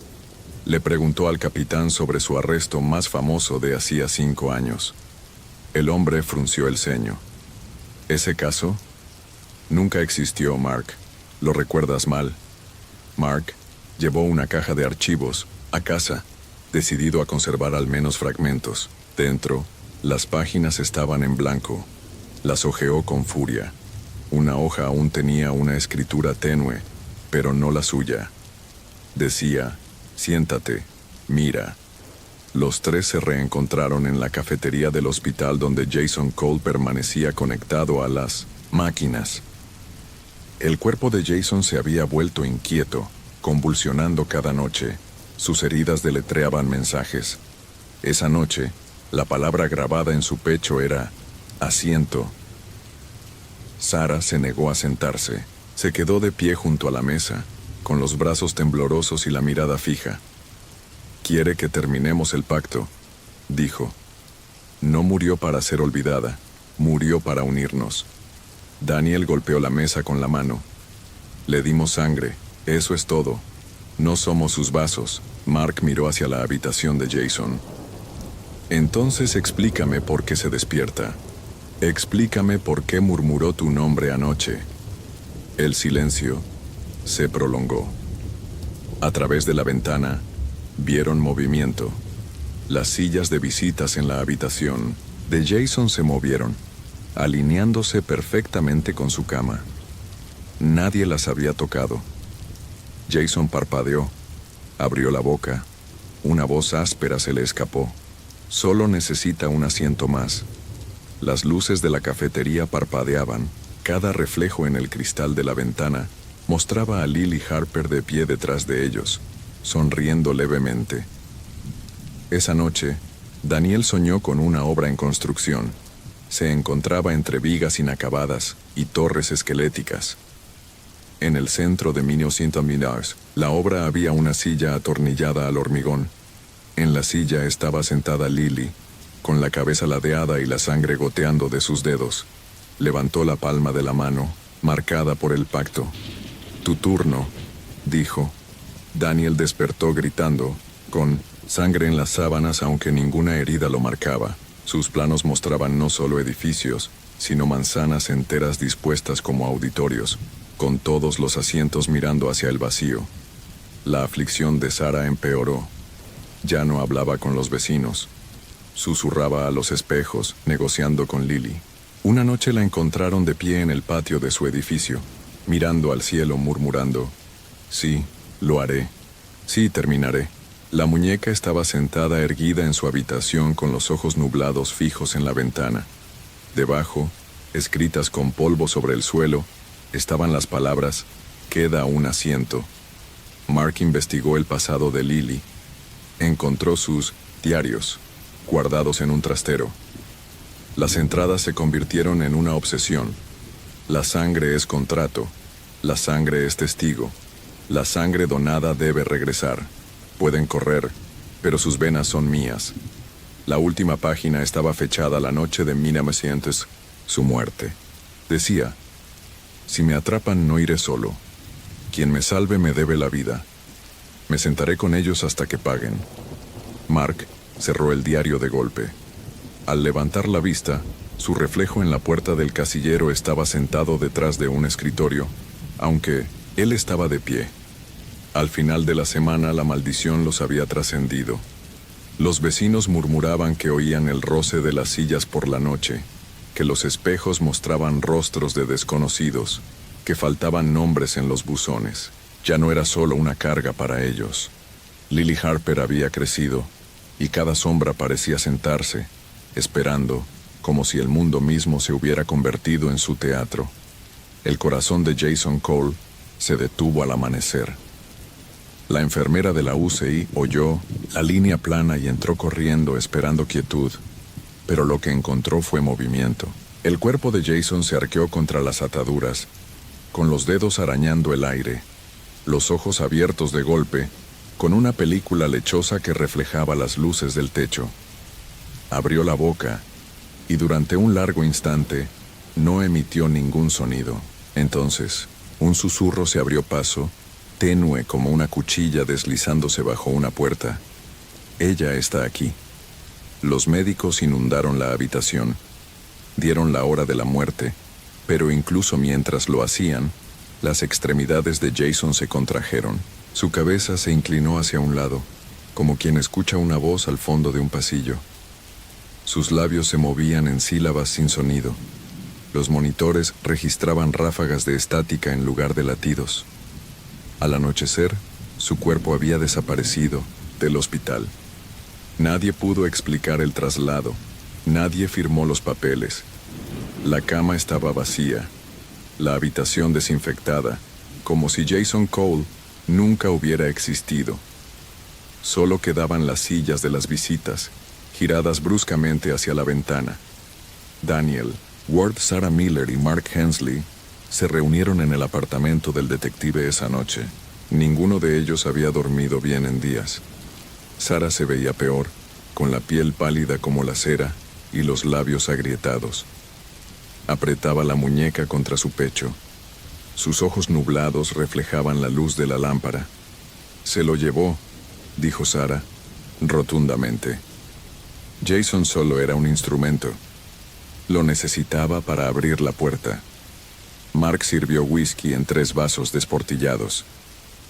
Le preguntó al capitán sobre su arresto más famoso de hacía 5 años. El hombre frunció el ceño. ¿Ese caso? Nunca existió, Mark. Lo recuerdas mal. Mark llevó una caja de archivos a casa, decidido a conservar al menos fragmentos. Dentro, las páginas estaban en blanco. Las hojeó con furia. Una hoja aún tenía una escritura tenue, pero no la suya. Decía: siéntate, mira. Los tres se reencontraron en la cafetería del hospital donde Jason Cole permanecía conectado a las máquinas. El cuerpo de Jason se había vuelto inquieto, convulsionando cada noche. Sus heridas deletreaban mensajes. Esa noche, la palabra grabada en su pecho era asiento. Sarah se negó a sentarse. Se quedó de pie junto a la mesa, con los brazos temblorosos y la mirada fija. «Quiere que terminemos el pacto», dijo. No murió para ser olvidada, murió para unirnos. Daniel golpeó la mesa con la mano. Le dimos sangre, eso es todo. No somos sus vasos. Mark miró hacia la habitación de Jason. Entonces explícame por qué se despierta. Explícame por qué murmuró tu nombre anoche. El silencio se prolongó. A través de la ventana, vieron movimiento. Las sillas de visitas en la habitación de Jason se movieron, alineándose perfectamente con su cama. Nadie las había tocado. Jason parpadeó, abrió la boca. Una voz áspera se le escapó. Solo necesita un asiento más. Las luces de la cafetería parpadeaban. Cada reflejo en el cristal de la ventana mostraba a Lily Harper de pie detrás de ellos, sonriendo levemente. Esa noche, Daniel soñó con una obra en construcción. Se encontraba entre vigas inacabadas y torres esqueléticas. En el centro de 1900, la obra había una silla atornillada al hormigón. En la silla estaba sentada Lily, con la cabeza ladeada y la sangre goteando de sus dedos. Levantó la palma de la mano, marcada por el pacto. «Tu turno», dijo. Daniel despertó gritando, con sangre en las sábanas aunque ninguna herida lo marcaba. Sus planos mostraban no solo edificios, sino manzanas enteras dispuestas como auditorios, con todos los asientos mirando hacia el vacío. La aflicción de Sara empeoró. Ya no hablaba con los vecinos. Susurraba a los espejos, negociando con Lily. Una noche la encontraron de pie en el patio de su edificio, mirando al cielo murmurando, «Sí, lo haré. Sí, terminaré». La muñeca estaba sentada erguida en su habitación con los ojos nublados fijos en la ventana. Debajo, escritas con polvo sobre el suelo, estaban las palabras, «Queda un asiento». Mark investigó el pasado de Lily. Encontró sus diarios, guardados en un trastero. Las entradas se convirtieron en una obsesión. La sangre es contrato. La sangre es testigo. La sangre donada debe regresar. Pueden correr, pero sus venas son mías. La última página estaba fechada la noche de 1900, su muerte. Decía, «Si me atrapan no iré solo. Quien me salve me debe la vida. Me sentaré con ellos hasta que paguen». Mark cerró el diario de golpe. Al levantar la vista, su reflejo en la puerta del casillero estaba sentado detrás de un escritorio, aunque él estaba de pie. Al final de la semana la maldición los había trascendido. Los vecinos murmuraban que oían el roce de las sillas por la noche, que los espejos mostraban rostros de desconocidos, que faltaban nombres en los buzones. Ya no era solo una carga para ellos. Lily Harper había crecido, y cada sombra parecía sentarse, esperando, como si el mundo mismo se hubiera convertido en su teatro. El corazón de Jason Cole se detuvo al amanecer. La enfermera de la UCI oyó la línea plana y entró corriendo esperando quietud, pero lo que encontró fue movimiento. El cuerpo de Jason se arqueó contra las ataduras, con los dedos arañando el aire, los ojos abiertos de golpe, con una película lechosa que reflejaba las luces del techo. Abrió la boca, y durante un largo instante no emitió ningún sonido. Entonces, un susurro se abrió paso, tenue como una cuchilla deslizándose bajo una puerta. «Ella está aquí». Los médicos inundaron la habitación. Dieron la hora de la muerte, pero incluso mientras lo hacían, las extremidades de Jason se contrajeron. Su cabeza se inclinó hacia un lado, como quien escucha una voz al fondo de un pasillo. Sus labios se movían en sílabas sin sonido. Los monitores registraban ráfagas de estática en lugar de latidos. Al anochecer, su cuerpo había desaparecido del hospital. Nadie pudo explicar el traslado. Nadie firmó los papeles. La cama estaba vacía. La habitación desinfectada, como si Jason Cole nunca hubiera existido. Solo quedaban las sillas de las visitas, giradas bruscamente hacia la ventana. Daniel, Ward, Sarah Miller y Mark Hensley se reunieron en el apartamento del detective esa noche. Ninguno de ellos había dormido bien en días. Sarah se veía peor, con la piel pálida como la cera, y los labios agrietados. Apretaba la muñeca contra su pecho. Sus ojos nublados reflejaban la luz de la lámpara. «Se lo llevó», dijo Sarah, rotundamente. Jason solo era un instrumento. Lo necesitaba para abrir la puerta. Mark sirvió whisky en 3 vasos desportillados.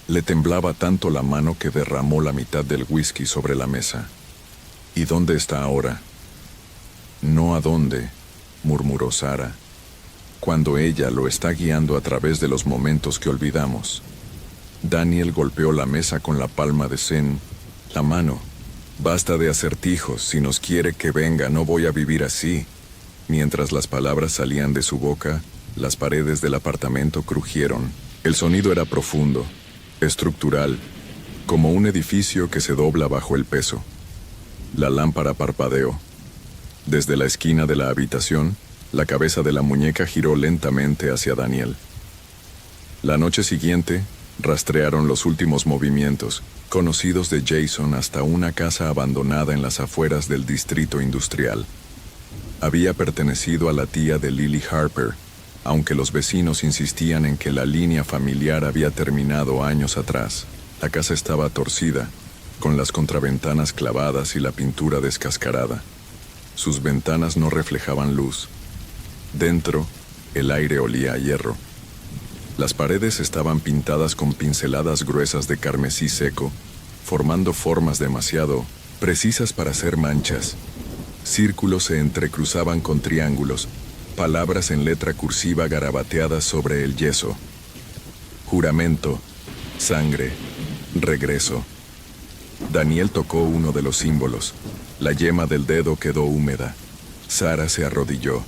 Le temblaba tanto la mano que derramó la mitad del whisky sobre la mesa. «¿Y dónde está ahora?» «No a dónde», murmuró Sarah, «cuando ella lo está guiando a través de los momentos que olvidamos». Daniel golpeó la mesa con la palma de la mano. «Basta de acertijos, si nos quiere que venga, no voy a vivir así». Mientras las palabras salían de su boca, las paredes del apartamento crujieron. El sonido era profundo, estructural, como un edificio que se dobla bajo el peso. La lámpara parpadeó. Desde la esquina de la habitación, la cabeza de la muñeca giró lentamente hacia Daniel. La noche siguiente, rastrearon los últimos movimientos, conocidos de Jason hasta una casa abandonada en las afueras del distrito industrial. Había pertenecido a la tía de Lily Harper, aunque los vecinos insistían en que la línea familiar había terminado años atrás. La casa estaba torcida, con las contraventanas clavadas y la pintura descascarada. Sus ventanas no reflejaban luz. Dentro, el aire olía a hierro. Las paredes estaban pintadas con pinceladas gruesas de carmesí seco, formando formas demasiado precisas para ser manchas. Círculos se entrecruzaban con triángulos, palabras en letra cursiva garabateadas sobre el yeso. Juramento, sangre, regreso. Daniel tocó uno de los símbolos. La yema del dedo quedó húmeda. Sarah se arrodilló.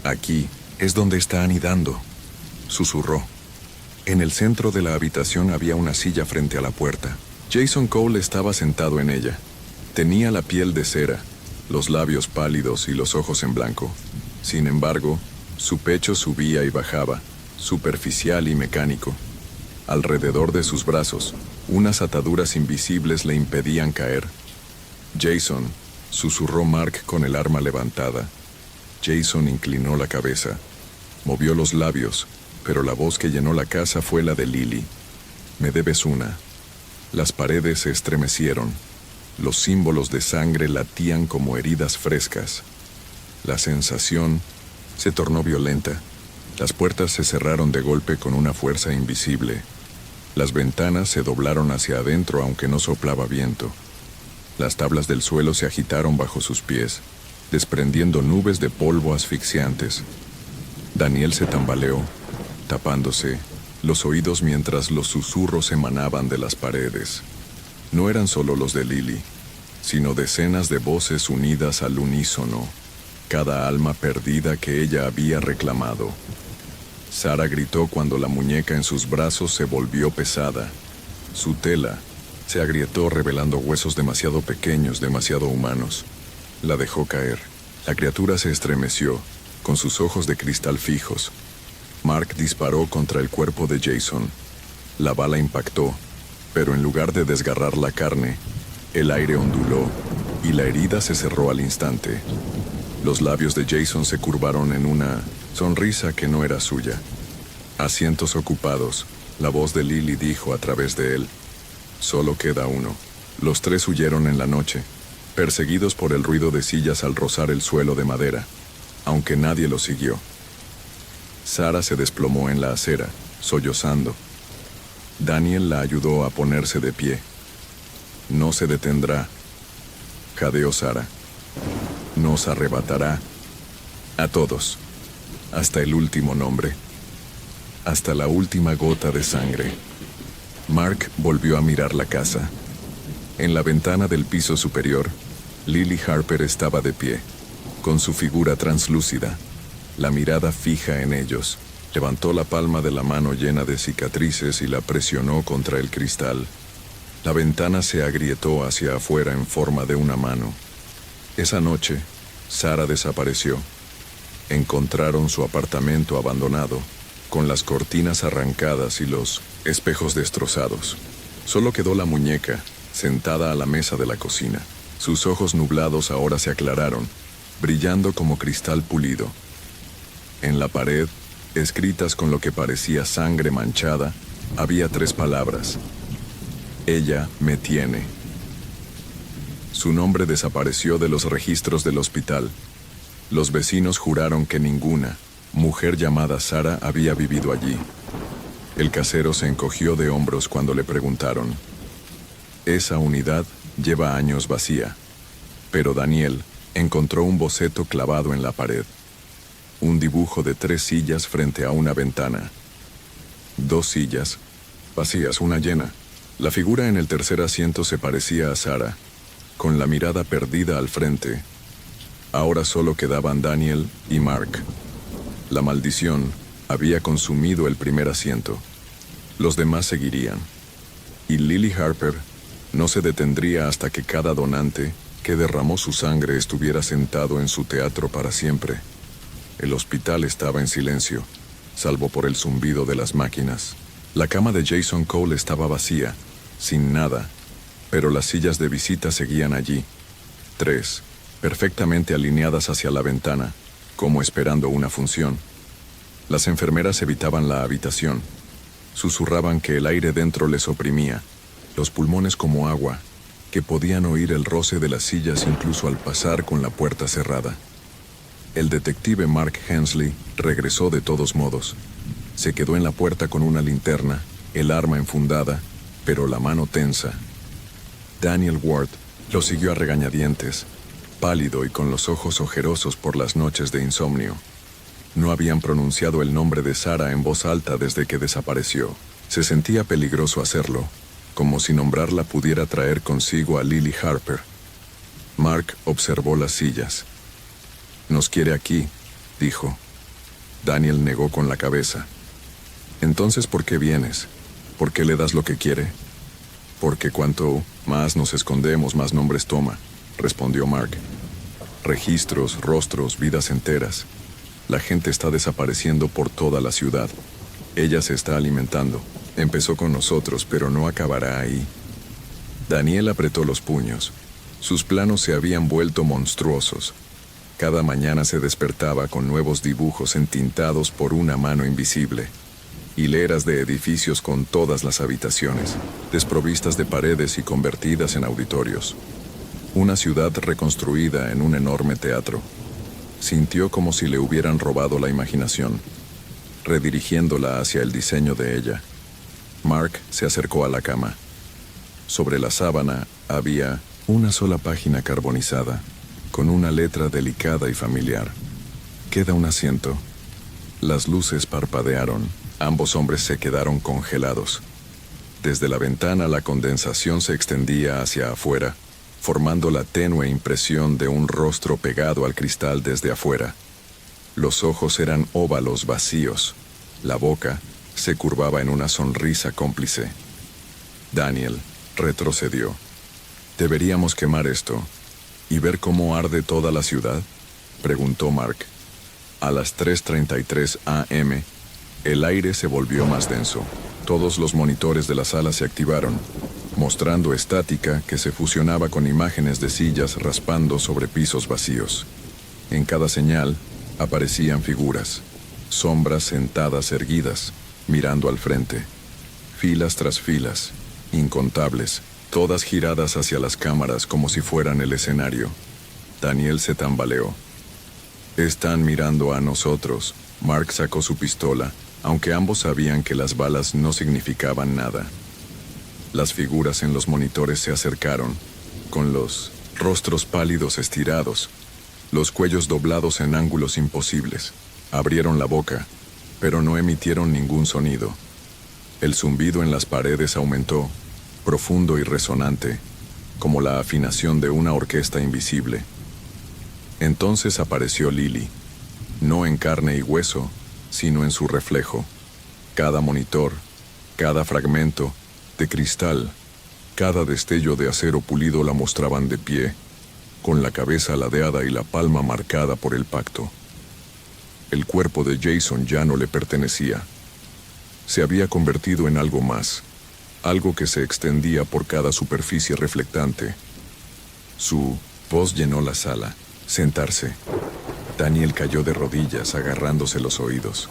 «Aquí es donde está anidando», susurró. En el centro de la habitación había una silla frente a la puerta. Jason Cole estaba sentado en ella. Tenía la piel de cera, los labios pálidos y los ojos en blanco. Sin embargo, su pecho subía y bajaba, superficial y mecánico. Alrededor de sus brazos, unas ataduras invisibles le impedían caer. «Jason», susurró Mark con el arma levantada. Jason inclinó la cabeza. Movió los labios, pero la voz que llenó la casa fue la de Lily. «Me debes una». Las paredes se estremecieron. Los símbolos de sangre latían como heridas frescas. La sensación se tornó violenta. Las puertas se cerraron de golpe con una fuerza invisible. Las ventanas se doblaron hacia adentro aunque no soplaba viento. Las tablas del suelo se agitaron bajo sus pies, desprendiendo nubes de polvo asfixiantes. Daniel se tambaleó, tapándose los oídos mientras los susurros emanaban de las paredes. No eran solo los de Lily, sino decenas de voces unidas al unísono, cada alma perdida que ella había reclamado. Sarah gritó cuando la muñeca en sus brazos se volvió pesada. Su tela se agrietó revelando huesos demasiado pequeños, demasiado humanos. La dejó caer. La criatura se estremeció, con sus ojos de cristal fijos. Mark disparó contra el cuerpo de Jason. La bala impactó, pero en lugar de desgarrar la carne, el aire onduló y la herida se cerró al instante. Los labios de Jason se curvaron en una sonrisa que no era suya. «Asientos ocupados», la voz de Lily dijo a través de él. «Solo queda uno». Los 3 huyeron en la noche, perseguidos por el ruido de sillas al rozar el suelo de madera, aunque nadie los siguió. Sarah se desplomó en la acera, sollozando. Daniel la ayudó a ponerse de pie. «No se detendrá», jadeó Sarah. «Nos arrebatará a todos, hasta el último nombre, hasta la última gota de sangre». Mark volvió a mirar la casa. En la ventana del piso superior, Lily Harper estaba de pie, con su figura translúcida, la mirada fija en ellos. Levantó la palma de la mano llena de cicatrices y la presionó contra el cristal. La ventana se agrietó hacia afuera en forma de una mano. Esa noche, Sarah desapareció. Encontraron su apartamento abandonado, con las cortinas arrancadas y los espejos destrozados. Solo quedó la muñeca, sentada a la mesa de la cocina. Sus ojos nublados ahora se aclararon, brillando como cristal pulido. En la pared, escritas con lo que parecía sangre manchada, había 3 palabras. Ella me tiene. Su nombre desapareció de los registros del hospital. Los vecinos juraron que ninguna mujer llamada Sara había vivido allí. El casero se encogió de hombros cuando le preguntaron. Esa unidad lleva años vacía, pero Daniel encontró un boceto clavado en la pared. Un dibujo de 3 sillas frente a una ventana. 2 sillas, vacías, una llena. La figura en el tercer asiento se parecía a Sara, con la mirada perdida al frente. Ahora solo quedaban Daniel y Mark. La maldición había consumido el primer asiento. Los demás seguirían. Y Lily Harper no se detendría hasta que cada donante que derramó su sangre estuviera sentado en su teatro para siempre. El hospital estaba en silencio, salvo por el zumbido de las máquinas. La cama de Jason Cole estaba vacía, sin nada, pero las sillas de visita seguían allí. 3, perfectamente alineadas hacia la ventana, como esperando una función. Las enfermeras evitaban la habitación. Susurraban que el aire dentro les oprimía, los pulmones como agua, que podían oír el roce de las sillas incluso al pasar con la puerta cerrada. El detective Mark Hensley regresó de todos modos. Se quedó en la puerta con una linterna, el arma enfundada, pero la mano tensa. Daniel Ward lo siguió a regañadientes, pálido y con los ojos ojerosos por las noches de insomnio. No habían pronunciado el nombre de Sara en voz alta desde que desapareció. Se sentía peligroso hacerlo, como si nombrarla pudiera traer consigo a Lily Harper. Mark observó las sillas. «Nos quiere aquí», dijo. Daniel negó con la cabeza. «Entonces, ¿por qué vienes? ¿Por qué le das lo que quiere?» «Porque cuanto más nos escondemos, más nombres toma», respondió Mark. «Registros, rostros, vidas enteras. La gente está desapareciendo por toda la ciudad. Ella se está alimentando. Empezó con nosotros, pero no acabará ahí». Daniel apretó los puños. Sus planos se habían vuelto monstruosos. Cada mañana se despertaba con nuevos dibujos entintados por una mano invisible. Hileras de edificios con todas las habitaciones, desprovistas de paredes y convertidas en auditorios. Una ciudad reconstruida en un enorme teatro. Sintió como si le hubieran robado la imaginación, redirigiéndola hacia el diseño de ella. Mark se acercó a la cama. Sobre la sábana había una sola página carbonizada, con una letra delicada y familiar. «Queda un asiento». Las luces parpadearon. Ambos hombres se quedaron congelados. Desde la ventana la condensación se extendía hacia afuera, formando la tenue impresión de un rostro pegado al cristal desde afuera. Los ojos eran óvalos vacíos. La boca se curvaba en una sonrisa cómplice. Daniel retrocedió. «¿Deberíamos quemar esto y ver cómo arde toda la ciudad?», preguntó Mark. A las 3:33 a.m., el aire se volvió más denso. Todos los monitores de la sala se activaron, mostrando estática que se fusionaba con imágenes de sillas raspando sobre pisos vacíos. En cada señal aparecían figuras, sombras sentadas erguidas, mirando al frente. Filas tras filas, incontables, todas giradas hacia las cámaras como si fueran el escenario. Daniel se tambaleó. «Están mirando a nosotros». Mark sacó su pistola, aunque ambos sabían que las balas no significaban nada. Las figuras en los monitores se acercaron, con los rostros pálidos estirados, los cuellos doblados en ángulos imposibles. Abrieron la boca, pero no emitieron ningún sonido. El zumbido en las paredes aumentó, profundo y resonante, como la afinación de una orquesta invisible. Entonces apareció Lily, no en carne y hueso, sino en su reflejo. Cada monitor, cada fragmento de cristal, cada destello de acero pulido la mostraban de pie, con la cabeza ladeada y la palma marcada por el pacto. El cuerpo de Jason ya no le pertenecía. Se había convertido en algo más, algo que se extendía por cada superficie reflectante. Su voz llenó la sala, Sentarse. Daniel cayó de rodillas, agarrándose los oídos.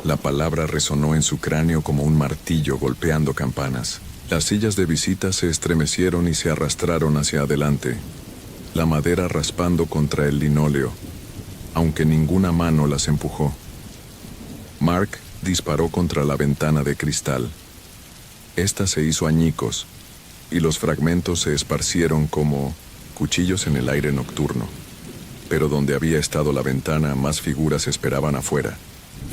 La palabra resonó en su cráneo como un martillo golpeando campanas. Las sillas de visita se estremecieron y se arrastraron hacia adelante, la madera raspando contra el linóleo, aunque ninguna mano las empujó. Mark disparó contra la ventana de cristal. Esta se hizo añicos, y los fragmentos se esparcieron como cuchillos en el aire nocturno. Pero donde había estado la ventana, más figuras esperaban afuera,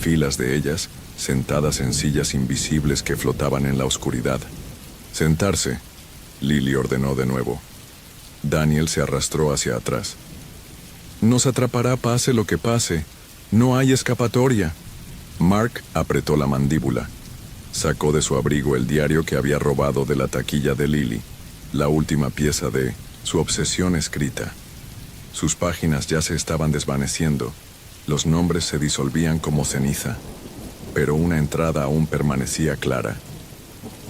filas de ellas, sentadas en sillas invisibles que flotaban en la oscuridad. Sentarse, Lily ordenó de nuevo. Daniel se arrastró hacia atrás. Nos atrapará pase lo que pase. No hay escapatoria. Mark apretó la mandíbula. Sacó de su abrigo el diario que había robado de la taquilla de Lily, la última pieza de su obsesión escrita. Sus páginas ya se estaban desvaneciendo, los nombres se disolvían como ceniza, pero una entrada aún permanecía clara.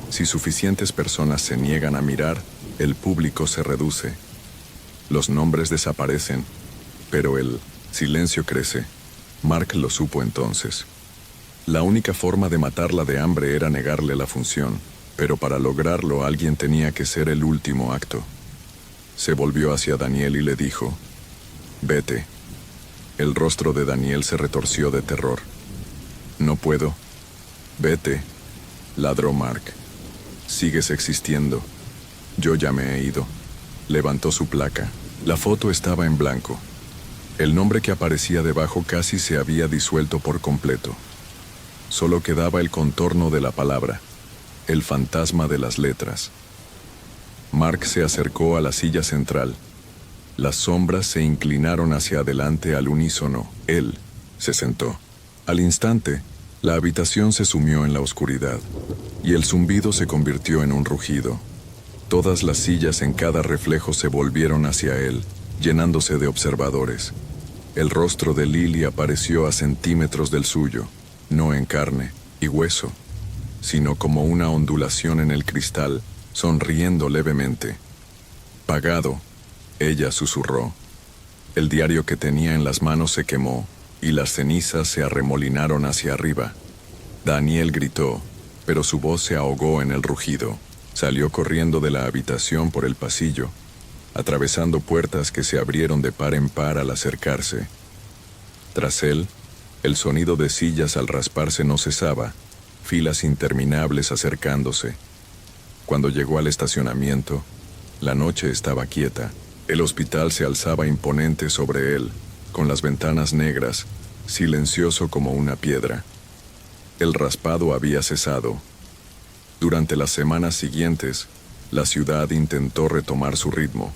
Si suficientes personas se niegan a mirar, el público se reduce. Los nombres desaparecen, pero el silencio crece. Mark lo supo entonces. La única forma de matarla de hambre era negarle la función, pero para lograrlo alguien tenía que ser el último acto. Se volvió hacia Daniel y le dijo: «Vete». El rostro de Daniel se retorció de terror. «No puedo». «Vete», ladró Mark. «Sigues existiendo. Yo ya me he ido». Levantó su placa. La foto estaba en blanco. El nombre que aparecía debajo casi se había disuelto por completo. Solo quedaba el contorno de la palabra, el fantasma de las letras. Mark se acercó a la silla central. Las sombras se inclinaron hacia adelante al unísono. Él se sentó. Al instante, la habitación se sumió en la oscuridad, y el zumbido se convirtió en un rugido. Todas las sillas en cada reflejo se volvieron hacia él, llenándose de observadores. El rostro de Lily apareció a centímetros del suyo, no en carne y hueso, sino como una ondulación en el cristal, sonriendo levemente. «Pagado», ella susurró. El diario que tenía en las manos se quemó, y las cenizas se arremolinaron hacia arriba. Daniel gritó, pero su voz se ahogó en el rugido. Salió corriendo de la habitación por el pasillo, atravesando puertas que se abrieron de par en par al acercarse. Tras él, el sonido de sillas al rasparse no cesaba, filas interminables acercándose. Cuando llegó al estacionamiento, la noche estaba quieta. El hospital se alzaba imponente sobre él, con las ventanas negras, silencioso como una piedra. El raspado había cesado. Durante las semanas siguientes, la ciudad intentó retomar su ritmo,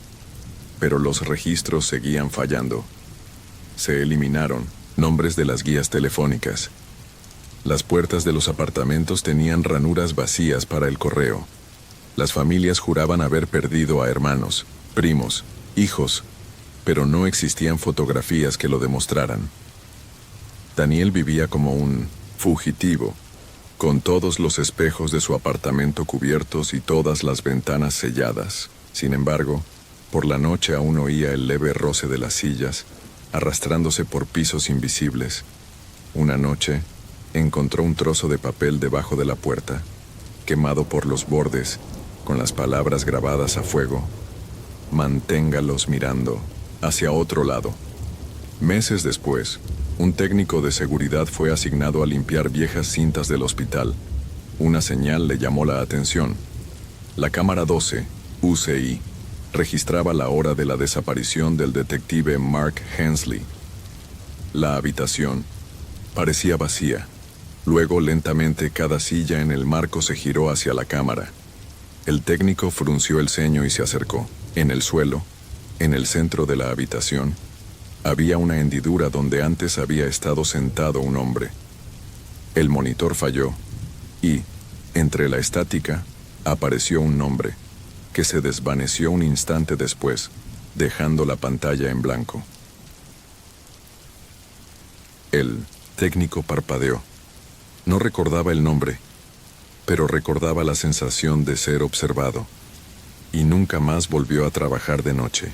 pero los registros seguían fallando. Se eliminaron nombres de las guías telefónicas. Las puertas de los apartamentos tenían ranuras vacías para el correo. Las familias juraban haber perdido a hermanos, primos, hijos, pero no existían fotografías que lo demostraran. Daniel vivía como un fugitivo, con todos los espejos de su apartamento cubiertos y todas las ventanas selladas. Sin embargo, por la noche aún oía el leve roce de las sillas, arrastrándose por pisos invisibles. Una noche, encontró un trozo de papel debajo de la puerta, quemado por los bordes, con las palabras grabadas a fuego: «Manténgalos mirando hacia otro lado». Meses después, un técnico de seguridad fue asignado a limpiar viejas cintas del hospital. Una señal le llamó la atención. La cámara 12, UCI, registraba la hora de la desaparición del detective Mark Hensley. La habitación parecía vacía. Luego, lentamente, cada silla en el marco se giró hacia la cámara. El técnico frunció el ceño y se acercó. En el suelo, en el centro de la habitación, había una hendidura donde antes había estado sentado un hombre. El monitor falló y, entre la estática, apareció un nombre, que se desvaneció un instante después, dejando la pantalla en blanco. El técnico parpadeó. No recordaba el nombre, pero recordaba la sensación de ser observado, y nunca más volvió a trabajar de noche.